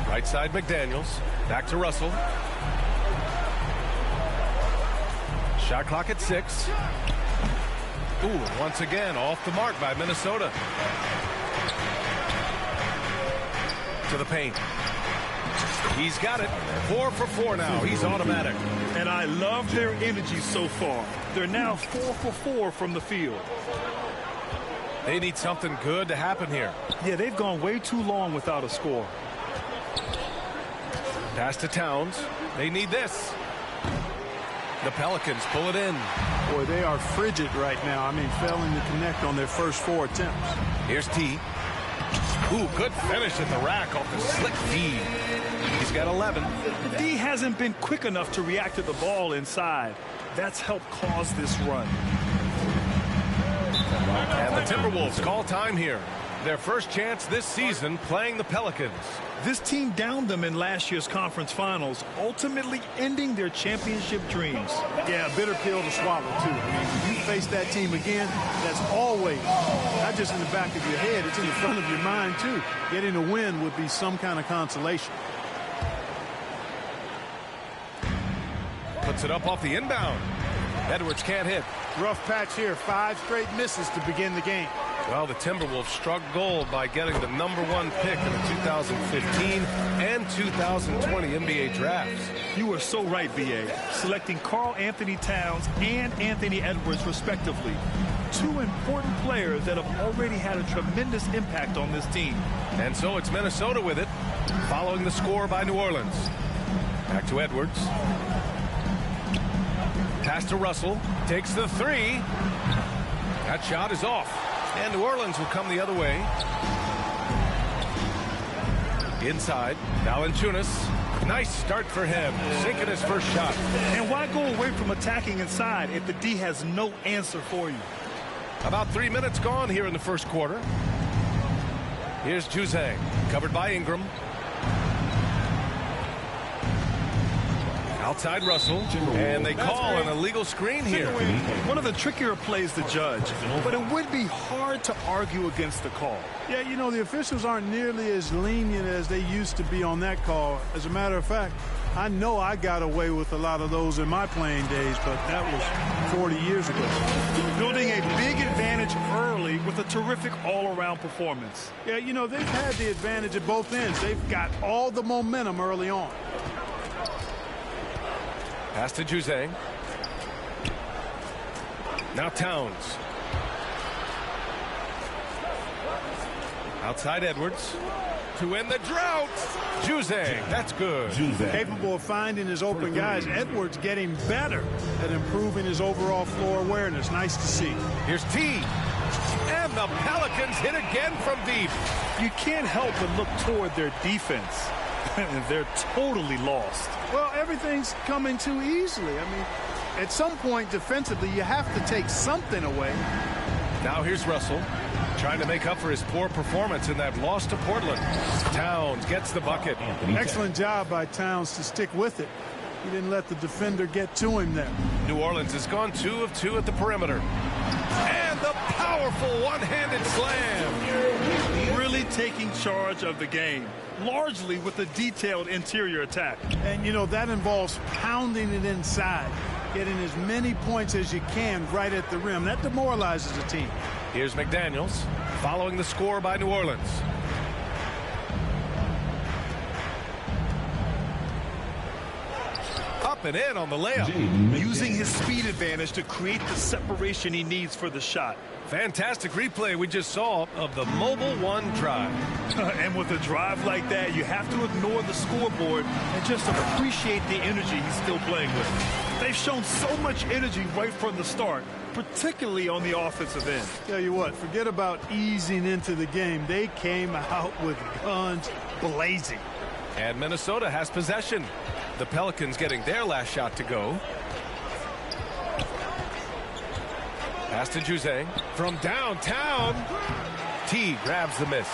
Right side McDaniels. Back to Russell. Shot clock at 6. Ooh, once again off the mark by Minnesota. To the paint. He's got it. 4 for 4 now. He's automatic. And I love their energy so far. They're now 4 for 4 from the field. They need something good to happen here. Yeah, they've gone way too long without a score. Pass to Towns. They need this. The Pelicans pull it in. Boy, they are frigid right now. I mean, failing to connect on their first 4 attempts. Here's T. Ooh, good finish at the rack off the slick D. He's got 11. The D hasn't been quick enough to react to the ball inside. That's helped cause this run. And the Timberwolves call time here. Their first chance this season playing the Pelicans. This team downed them in last year's conference finals, ultimately ending their championship dreams. Yeah, a bitter pill to swallow, too. I mean, when you face that team again, that's always, not just in the back of your head, it's in the front of your mind, too. Getting a win would be some kind of consolation. Puts it up off the inbound. Edwards can't hit. Rough patch here. 5 straight misses to begin the game. Well, the Timberwolves struck gold by getting the #1 pick in the 2015 and 2020 NBA drafts. You are so right, B.A. Selecting Karl Anthony Towns and Anthony Edwards, respectively. 2 important players that have already had a tremendous impact on this team. And so it's Minnesota with it, following the score by New Orleans. Back to Edwards. Pass to Russell. Takes the 3. That shot is off. And New Orleans will come the other way. Inside, Valanciunas. Nice start for him, sinking his first shot. And why go away from attacking inside if the D has no answer for you? About 3 minutes gone here in the first quarter. Here's Juzang, covered by Ingram. Outside Russell, and they call an illegal screen here. One of the trickier plays to judge, but it would be hard to argue against the call. Yeah, you know, the officials aren't nearly as lenient as they used to be on that call. As a matter of fact, I know I got away with a lot of those in my playing days, but that was 40 years ago. Building a big advantage early with a terrific all-around performance. Yeah, you know, they've had the advantage at both ends. They've got all the momentum early on. Pass to Juzang. Now Towns. Outside Edwards. To end the drought. Juzang. That's good. Capable of finding his open guys. Edwards getting better at improving his overall floor awareness. Nice to see. Here's T. And the Pelicans hit again from deep. You can't help but look toward their defense. They're totally lost. Well, everything's coming too easily. I mean, at some point defensively, you have to take something away. Now here's Russell trying to make up for his poor performance in that loss to Portland. Towns gets the bucket. Excellent job by Towns to stick with it. He didn't let the defender get to him there. New Orleans has gone 2 of 2 at the perimeter. And the powerful one-handed slam. Really taking charge of the game, largely with a detailed interior attack. And, you know, that involves pounding it inside, getting as many points as you can right at the rim. That demoralizes a team. Here's McDaniels following the score by New Orleans. Up and in on the layup. Using his speed advantage to create the separation he needs for the shot. Fantastic replay we just saw of the Mobile One drive. And with a drive like that, you have to ignore the scoreboard and just appreciate the energy he's still playing with. They've shown so much energy right from the start, particularly on the offensive end. Tell you what, forget about easing into the game. They came out with guns blazing. And Minnesota has possession. The Pelicans getting their last shot to go. Pass to Juzang from downtown. T grabs the miss.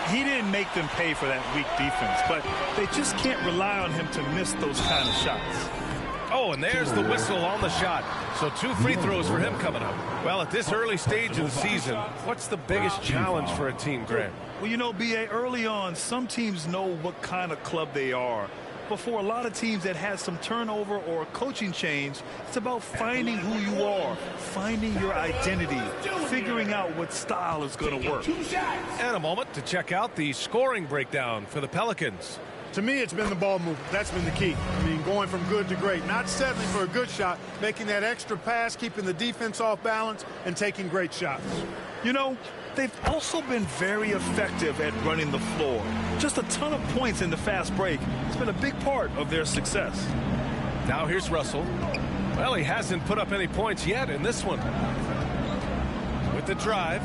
He didn't make them pay for that weak defense, but they just can't rely on him to miss those kind of shots. Oh, and there's the whistle on the shot. So 2 free throws for him coming up. Well, at this early stage of the season, what's the biggest challenge for a team, Grant? Well, you know, B.A., early on, some teams know what kind of club they are. But for a lot of teams that had some turnover or a coaching change, it's about finding who you are, finding your identity, figuring out what style is going to work. And a moment to check out the scoring breakdown for the Pelicans. To me, it's been the ball movement. That's been the key. I mean, going from good to great. Not settling for a good shot, making that extra pass, keeping the defense off balance, and taking great shots. You know, they've also been very effective at running the floor. Just a ton of points in the fast break. It's been a big part of their success. Now here's Russell. Well, he hasn't put up any points yet in this one. With the drive.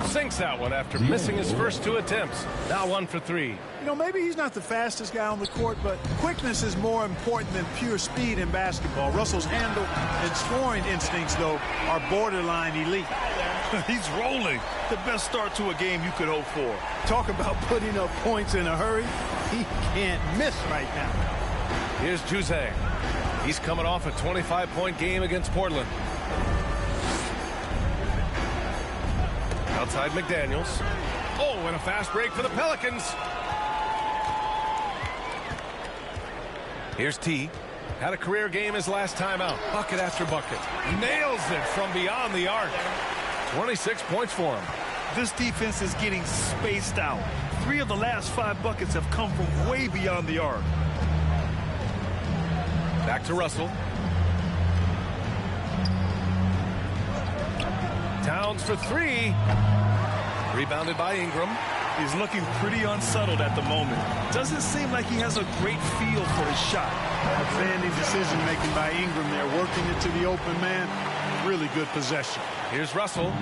Sinks that one after missing his first 2 attempts. Now 1 for 3. You know, maybe he's not the fastest guy on the court, but quickness is more important than pure speed in basketball. Russell's handle and scoring instincts, though, are borderline elite. He's rolling. The best start to a game you could hope for. Talk about putting up points in a hurry. He can't miss right now. Here's Juzang. He's coming off a 25-point game against Portland. Outside McDaniels. Oh, and a fast break for the Pelicans. Here's T. Had a career game his last time out. Bucket after bucket. Nails it from beyond the arc. 26 points for him. This defense is getting spaced out. 3 of the last 5 buckets have come from way beyond the arc. Back to Russell. Towns for 3. Rebounded by Ingram. He's looking pretty unsettled at the moment. Doesn't seem like he has a great feel for his shot. Outstanding decision making by Ingram there, working it to the open man. Really good possession. Here's Russell.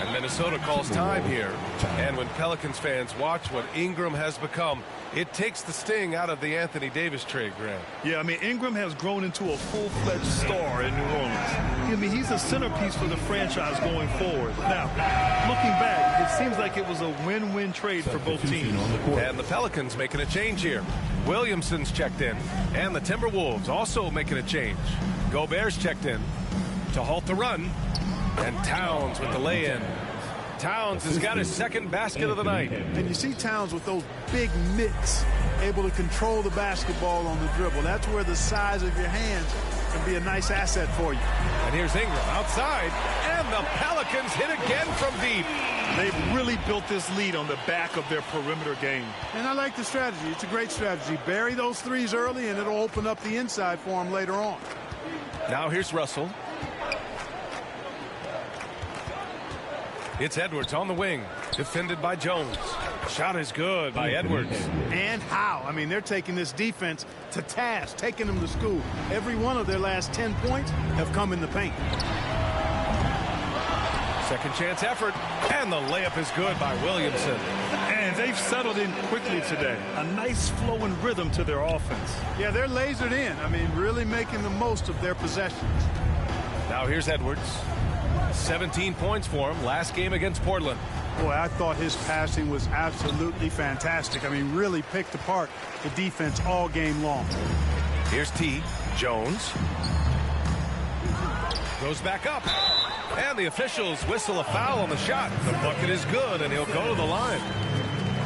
And Minnesota calls time here. And when Pelicans fans watch what Ingram has become, it takes the sting out of the Anthony Davis trade, Grant. Yeah, I mean, Ingram has grown into a full-fledged star in New Orleans. I mean, he's a centerpiece for the franchise going forward. Now, looking back, it seems like it was a win-win trade for both teams. And the Pelicans making a change here. Williamson's checked in. And the Timberwolves also making a change. Gobert's checked in to halt the run. And Towns with the lay-in. Towns has got his second basket of the night. And you see Towns with those big mitts, able to control the basketball on the dribble. That's where the size of your hands can be a nice asset for you. And here's Ingram outside, and the Pelicans hit again from deep. They've really built this lead on the back of their perimeter game. And I like the strategy. It's a great strategy. Bury those threes early, and it'll open up the inside for them later on. Now here's Russell. It's Edwards on the wing, defended by Jones. Shot is good by Edwards. And how? I mean, they're taking this defense to task, taking them to school. Every one of their last 10 points have come in the paint. Second chance effort, and the layup is good by Williamson. And they've settled in quickly today. A nice flow and rhythm to their offense. Yeah, they're lasered in. I mean, really making the most of their possessions. Now here's Edwards. 17 points for him last game against Portland. Boy, I thought his passing was absolutely fantastic. I mean, really picked apart the defense all game long. Here's T. Jones. Goes back up. And the officials whistle a foul on the shot. The bucket is good, and he'll go to the line.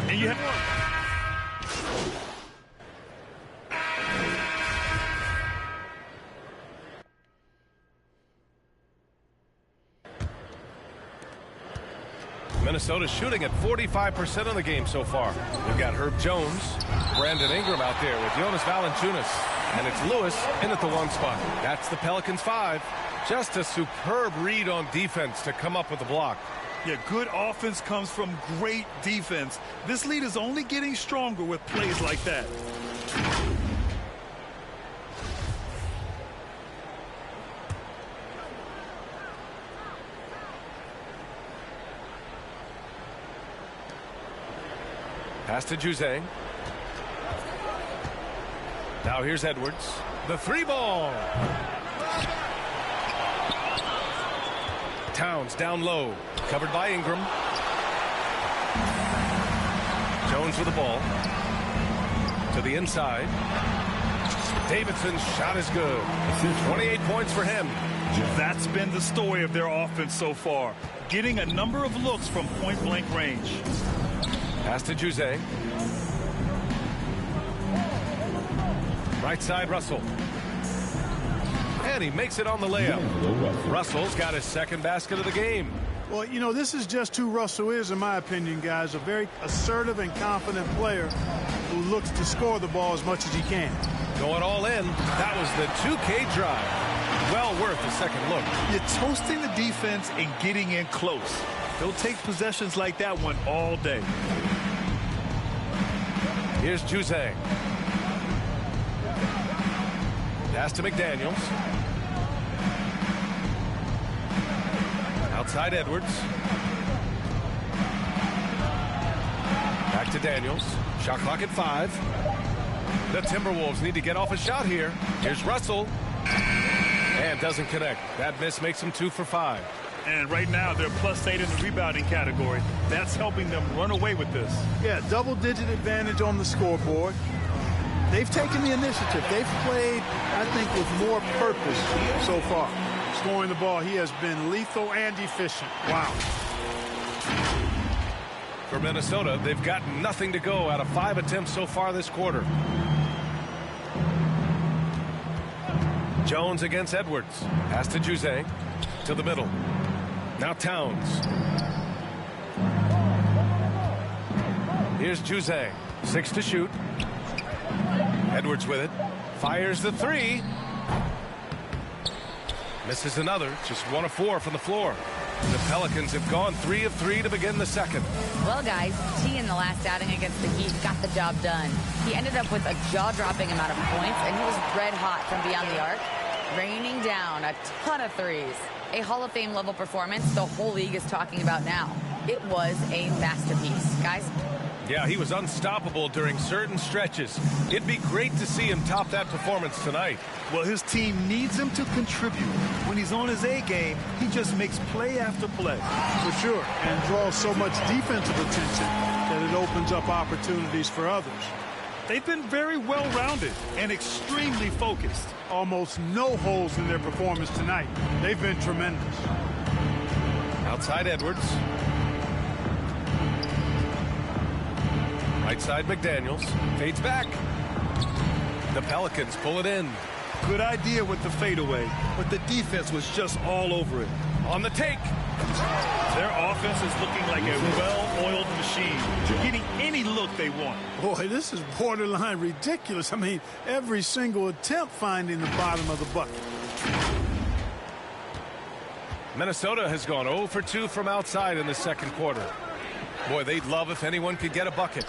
And you have Minnesota shooting at 45% of the game so far. We've got Herb Jones, Brandon Ingram out there with Jonas Valanciunas. And it's Lewis in at the 1 spot. That's the Pelicans 5. Just a superb read on defense to come up with the block. Yeah, good offense comes from great defense. This lead is only getting stronger with plays like that. Pass to Juzang. Now here's Edwards. The 3-ball. Towns down low. Covered by Ingram. Jones with the ball. To the inside. Davidson's shot is good. 28 points for him. That's been the story of their offense so far. Getting a number of looks from point-blank range. Pass to Juzang. Right side, Russell. And he makes it on the layup. Russell's got his second basket of the game. Well, you know, this is just who Russell is, in my opinion, guys. A very assertive and confident player who looks to score the ball as much as he can. Going all in. That was the 2K drive. Well worth a second look. You're toasting the defense and getting in close. They'll take possessions like that one all day. Here's Juzang. Pass to McDaniels. Outside Edwards. Back to Daniels. Shot clock at 5. The Timberwolves need to get off a shot here. Here's Russell. And doesn't connect. That miss makes him 2 for 5. And right now they're +8 in the rebounding category. That's helping them run away with this. Yeah, double-digit advantage on the scoreboard. They've taken the initiative. They've played, I think, with more purpose so far. Scoring the ball, he has been lethal and efficient. Wow. For Minnesota, they've got nothing to go out of 5 attempts so far this quarter. Jones against Edwards. Pass to Juzang. To the middle. Now Towns. Here's Juzang. 6 to shoot. Edwards with it. Fires the 3. Misses another. Just 1 of 4 from the floor. The Pelicans have gone 3 of 3 to begin the second. Well, guys, T in the last outing against the Heat got the job done. He ended up with a jaw-dropping amount of points, and he was red hot from beyond the arc, raining down a ton of threes. A Hall of Fame level performance the whole league is talking about now. It was a masterpiece. Guys? Yeah, he was unstoppable during certain stretches. It'd be great to see him top that performance tonight. Well, his team needs him to contribute. When he's on his A game, he just makes play after play. For sure, and draws so much defensive attention that it opens up opportunities for others. They've been very well-rounded and extremely focused. Almost no holes in their performance tonight. They've been tremendous. Outside Edwards. Right side McDaniels. Fades back. The Pelicans pull it in. Good idea with the fadeaway, but the defense was just all over it. On the take. Their offense is looking like a well-oiled machine, getting any look they want. Boy, this is borderline ridiculous. I mean, every single attempt finding the bottom of the bucket. Minnesota has gone 0 for 2 from outside in the second quarter. Boy, they'd love if anyone could get a bucket.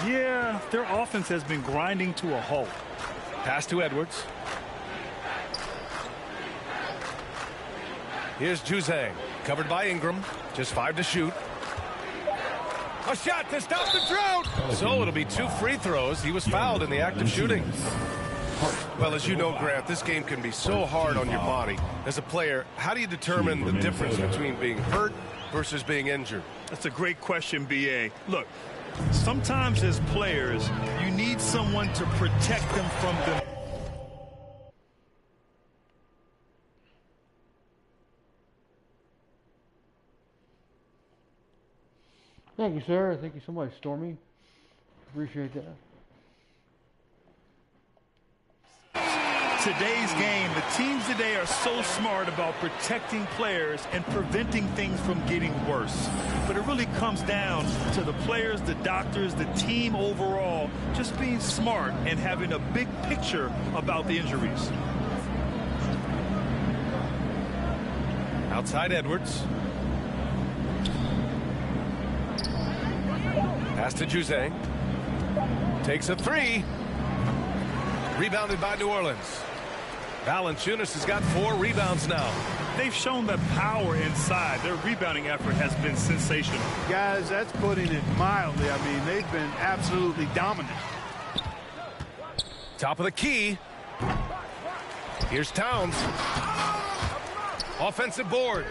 Yeah, their offense has been grinding to a halt. Pass to Edwards. Here's Juzang. Covered by Ingram. Just 5 to shoot. A shot to stop the drought. So it'll be 2 free throws. He was fouled in the act of shooting. Well, as you know, Grant, this game can be so hard on your body. As a player, how do you determine the difference between being hurt versus being injured? That's a great question, B.A. Look, sometimes as players, you need someone to protect them from them. Thank you, sir. Thank you so much, Stormy. Appreciate that. Today's game, the teams today are so smart about protecting players and preventing things from getting worse. But it really comes down to the players, the doctors, the team overall, just being smart and having a big picture about the injuries. Outside Edwards. Pass to Juzang. Takes a three. Rebounded by New Orleans. Valanciunas has got 4 rebounds now. They've shown the power inside. Their rebounding effort has been sensational. Guys, that's putting it mildly. I mean, they've been absolutely dominant. Top of the key. Here's Towns. Offensive board.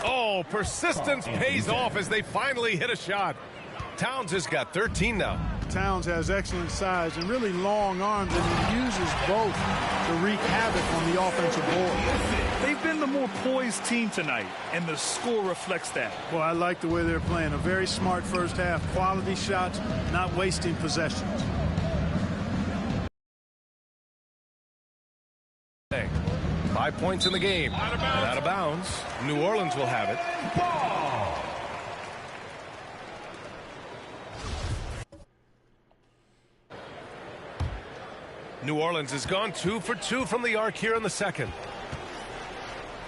Oh, persistence pays off as they finally hit a shot. Towns has got 13 now. Towns has excellent size and really long arms, and he uses both to wreak havoc on the offensive board. They've been the more poised team tonight, and the score reflects that. Well, I like the way they're playing. A very smart first half. Quality shots, not wasting possessions. 5 points in the game. Out of bounds. New Orleans will have it. New Orleans has gone 2 for 2 from the arc here in the second.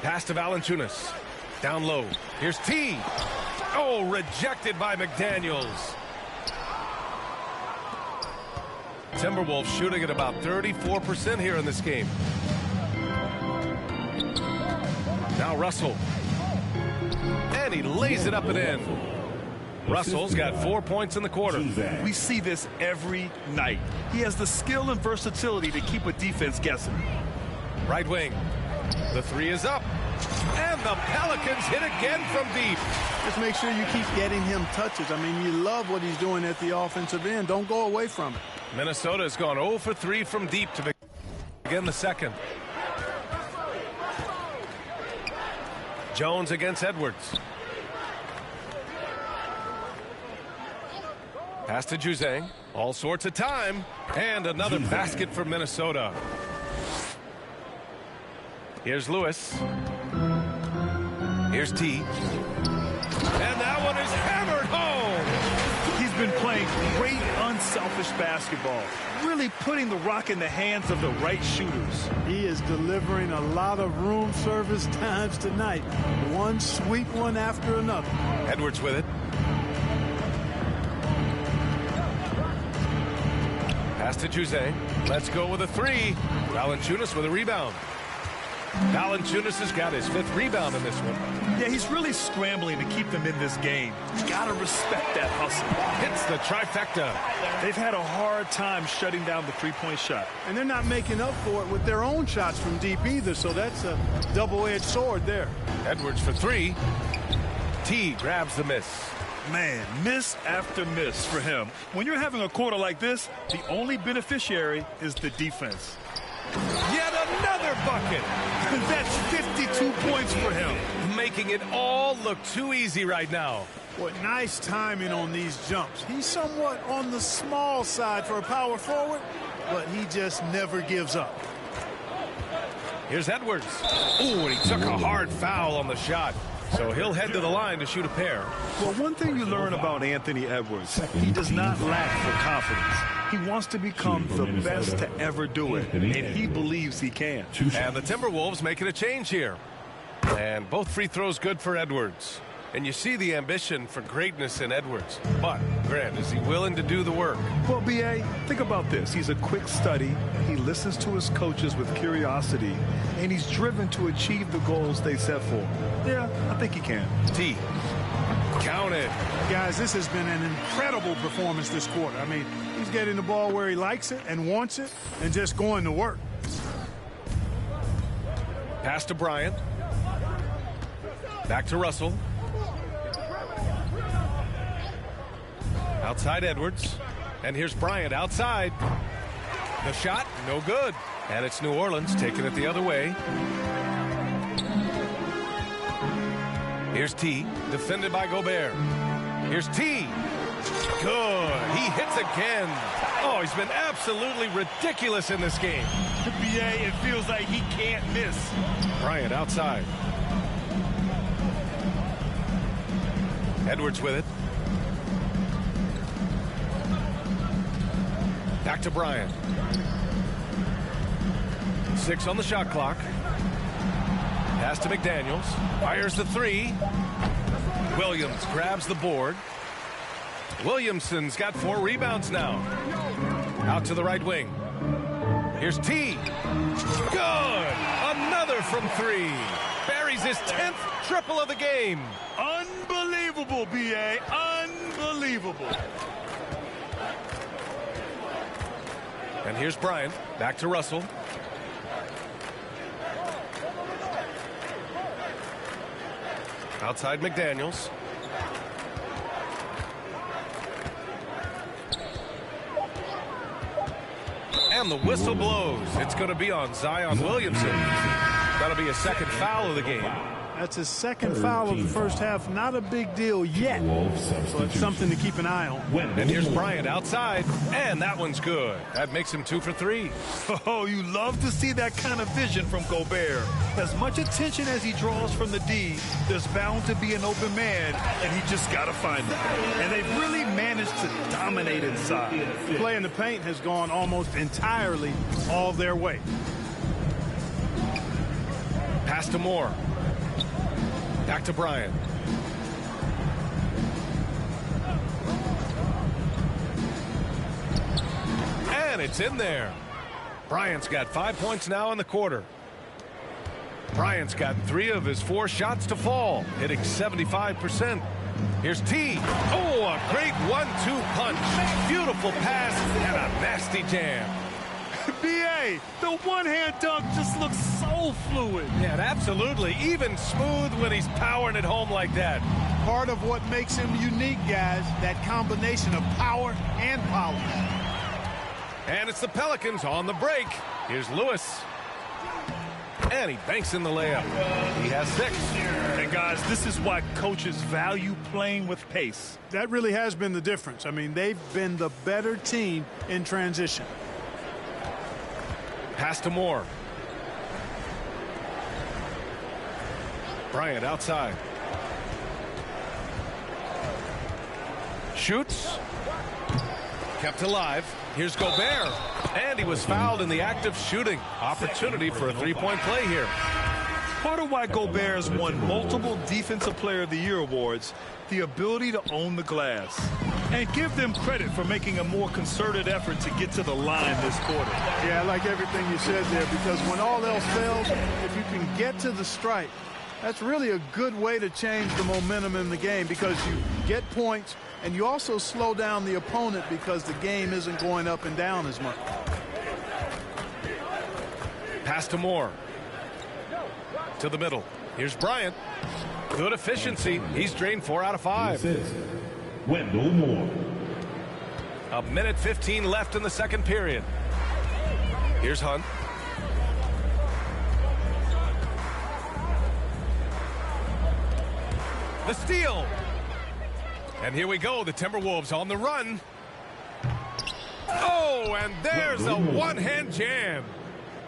Pass to Valanciunas. Down low. Here's T. Oh, rejected by McDaniels. Timberwolves shooting at about 34% here in this game. Now Russell. And he lays it up and in. Russell's got 4 points in the quarter. We see this every night. He has the skill and versatility to keep a defense guessing. Right wing. The three is up. And the Pelicans hit again from deep. Just make sure you keep getting him touches. I mean, you love what he's doing at the offensive end. Don't go away from it. Minnesota has gone 0 for 3 from deep to begin the second. Jones against Edwards. Pass to Juzang. All sorts of time. And another basket for Minnesota. Here's Lewis. Here's T. And that one is hammered home. He's been playing great, unselfish basketball. Really putting the rock in the hands of the right shooters. He is delivering a lot of room service times tonight. One sweet one after another. Edwards with it. Pass to Juzang. Let's go with a three. Valanciunas with a rebound. Valanciunas has got his 5th rebound in this one. Yeah, he's really scrambling to keep them in this game. You got to respect that hustle. Hits the trifecta. They've had a hard time shutting down the three-point shot. And they're not making up for it with their own shots from deep either, so that's a double-edged sword there. Edwards for 3. T grabs the miss. Man, miss after miss for him. When you're having a quarter like this, the only beneficiary is the defense. Yet another bucket. That's 52 points for him. Making it all look too easy right now. What nice timing on these jumps. He's somewhat on the small side for a power forward, but he just never gives up. Here's Edwards. Ooh, and he took a hard foul on the shot. So he'll head to the line to shoot a pair. Well, one thing you learn about Anthony Edwards, he does not lack for confidence. He wants to become the best to ever do it, and he believes he can. And the Timberwolves making a change here. And both free throws good for Edwards. And you see the ambition for greatness in Edwards. But, Grant, is he willing to do the work? Well, B.A., think about this. He's a quick study. He listens to his coaches with curiosity. And he's driven to achieve the goals they set for him. Yeah, I think he can. T Counted. Guys, this has been an incredible performance this quarter. I mean, he's getting the ball where he likes it and wants it and just going to work. Pass to Bryant. Back to Russell. Outside Edwards. And here's Bryant outside. The shot, no good. And it's New Orleans taking it the other way. Here's T, defended by Gobert. Here's T. Good. He hits again. Oh, he's been absolutely ridiculous in this game. BA, it feels like he can't miss. Bryant outside. Edwards with it. Back to Bryant. 6 on the shot clock. Pass to McDaniels. Fires the 3. Williams grabs the board. Williamson's got 4 rebounds now. Out to the right wing. Here's T. Good! Another from 3. Buries his 10th triple of the game. Unbelievable, BA. Unbelievable. And here's Bryant. Back to Russell. Outside McDaniels. And the whistle blows. It's going to be on Zion Williamson. That'll be a second foul of the game. That's his second foul of the first half. Not a big deal yet, but something to keep an eye on. And here's Bryant outside, and that one's good. That makes him 2 for 3. Oh, you love to see that kind of vision from Gobert. As much attention as he draws from the D, there's bound to be an open man, and he just got to find it. And they've really managed to dominate inside. Play in the paint has gone almost entirely all their way. Pass to Moore. Back to Bryant. And it's in there. Bryant's got 5 points now in the quarter. Bryant's got 3 of his 4 shots to fall, hitting 75%. Here's T. Oh, a great 1-2 punch. Beautiful pass and a nasty jam. BA, the one-hand dunk just looks so fluid. Yeah, absolutely. Even smooth when he's powering it home like that. Part of what makes him unique, guys, that combination of power and polish. And it's the Pelicans on the break. Here's Lewis. And he banks in the layup. He has 6. And guys, this is why coaches value playing with pace. That really has been the difference. I mean, they've been the better team in transition. Pass to Moore. Bryant outside. Shoots. Kept alive. Here's Gobert. And he was fouled in the act of shooting. Opportunity for a 3-point play here. Part of why Gobert has won multiple Defensive Player of the Year awards, the ability to own the glass. And give them credit for making a more concerted effort to get to the line this quarter. Yeah, I like everything you said there, because when all else fails, if you can get to the stripe, that's really a good way to change the momentum in the game, because you get points and you also slow down the opponent because the game isn't going up and down as much. Pass to Moore. To the middle. Here's Bryant. Good efficiency. He's drained 4 out of 5. Wendell Moore. A minute 15 left in the second period. Here's Hunt. The steal. And here we go. The Timberwolves on the run. Oh, and there's a one-hand jam.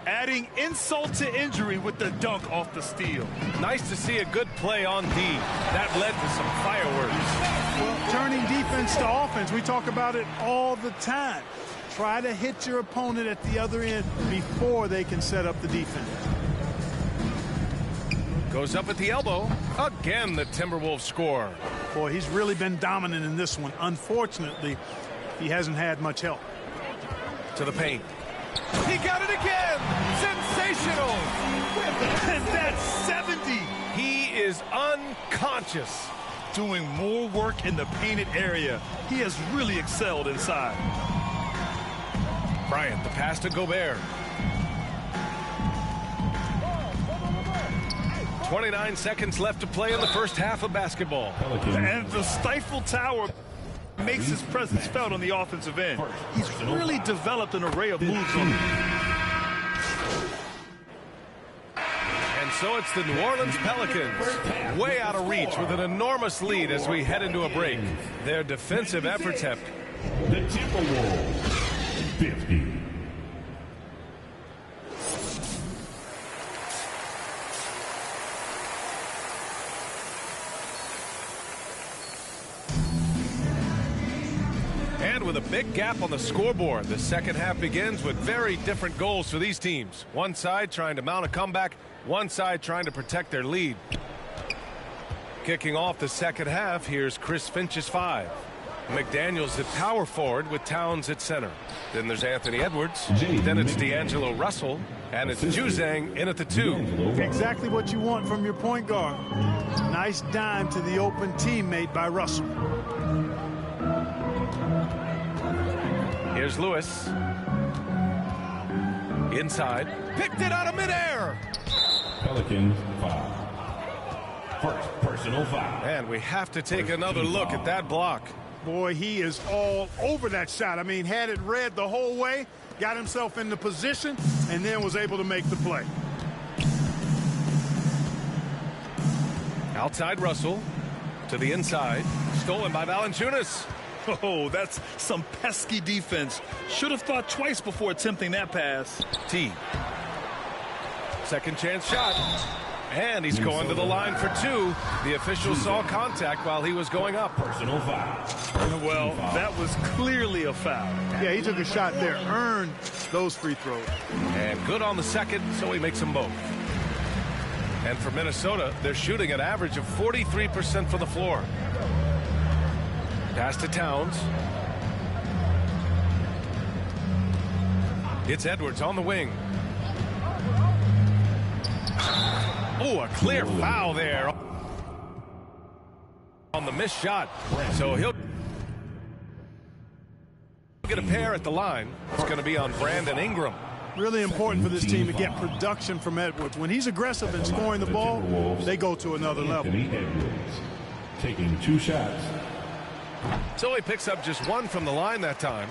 Adding insult to injury with the dunk off the steal. Nice to see a good play on D. That led to some fireworks. Well, turning defense to offense, we talk about it all the time. Try to hit your opponent at the other end before they can set up the defense. Goes up at the elbow. Again, the Timberwolves score. Boy, he's really been dominant in this one. Unfortunately, he hasn't had much help. To the paint. He got it again! Sensational! And that's 70! He is unconscious. doing more work in the painted area. He has really excelled inside. Bryant, the pass to Gobert. 29 seconds left to play in the first half of basketball. And the Stifle Tower makes his presence felt on the offensive end. He's really developed an array of moves on him. And so it's the New Orleans Pelicans, way out of reach with an enormous lead as we head into a break. Their defensive efforts have... The Timberwolves, 50. And with a big gap on the scoreboard, the second half begins with very different goals for these teams. One side trying to mount a comeback, one side trying to protect their lead. Kicking off the second half, here's Chris Finch's 5. McDaniels at power forward with Towns at center. Then there's Anthony Edwards. Then it's D'Angelo Russell. And it's Juzang in at the 2. Exactly what you want from your point guard. Nice dime to the open teammate by Russell. Here's Lewis. Inside. Picked it out of midair. Pelicans, 5. First personal foul. And we have to take another look at that block. Boy, he is all over that shot. I mean, had it read the whole way, got himself in the position, and then was able to make the play. Outside Russell. To the inside. Stolen by Valanciunas. Oh, that's some pesky defense. Should have thought twice before attempting that pass. T. Second chance shot. And he's going to the line for 2. The official saw contact while he was going up. Personal foul. Well, that was clearly a foul. Yeah, he took a shot there, earned those free throws. And good on the second, so he makes them both. And for Minnesota, they're shooting an average of 43% from the floor. Pass to Towns. It's Edwards on the wing. Oh, a clear foul there on the missed shot. So he'll get a pair at the line. It's going to be on Brandon Ingram. Really important for this team to get production from Edwards. When he's aggressive in scoring the ball, they go to another level. Edwards, taking 2 shots. So he picks up just 1 from the line that time.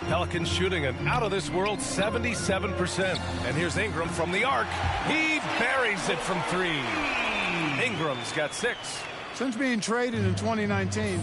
Pelicans shooting an out-of-this-world 77%. And here's Ingram from the arc. He buries it from 3. Ingram's got 6. Since being traded in 2019...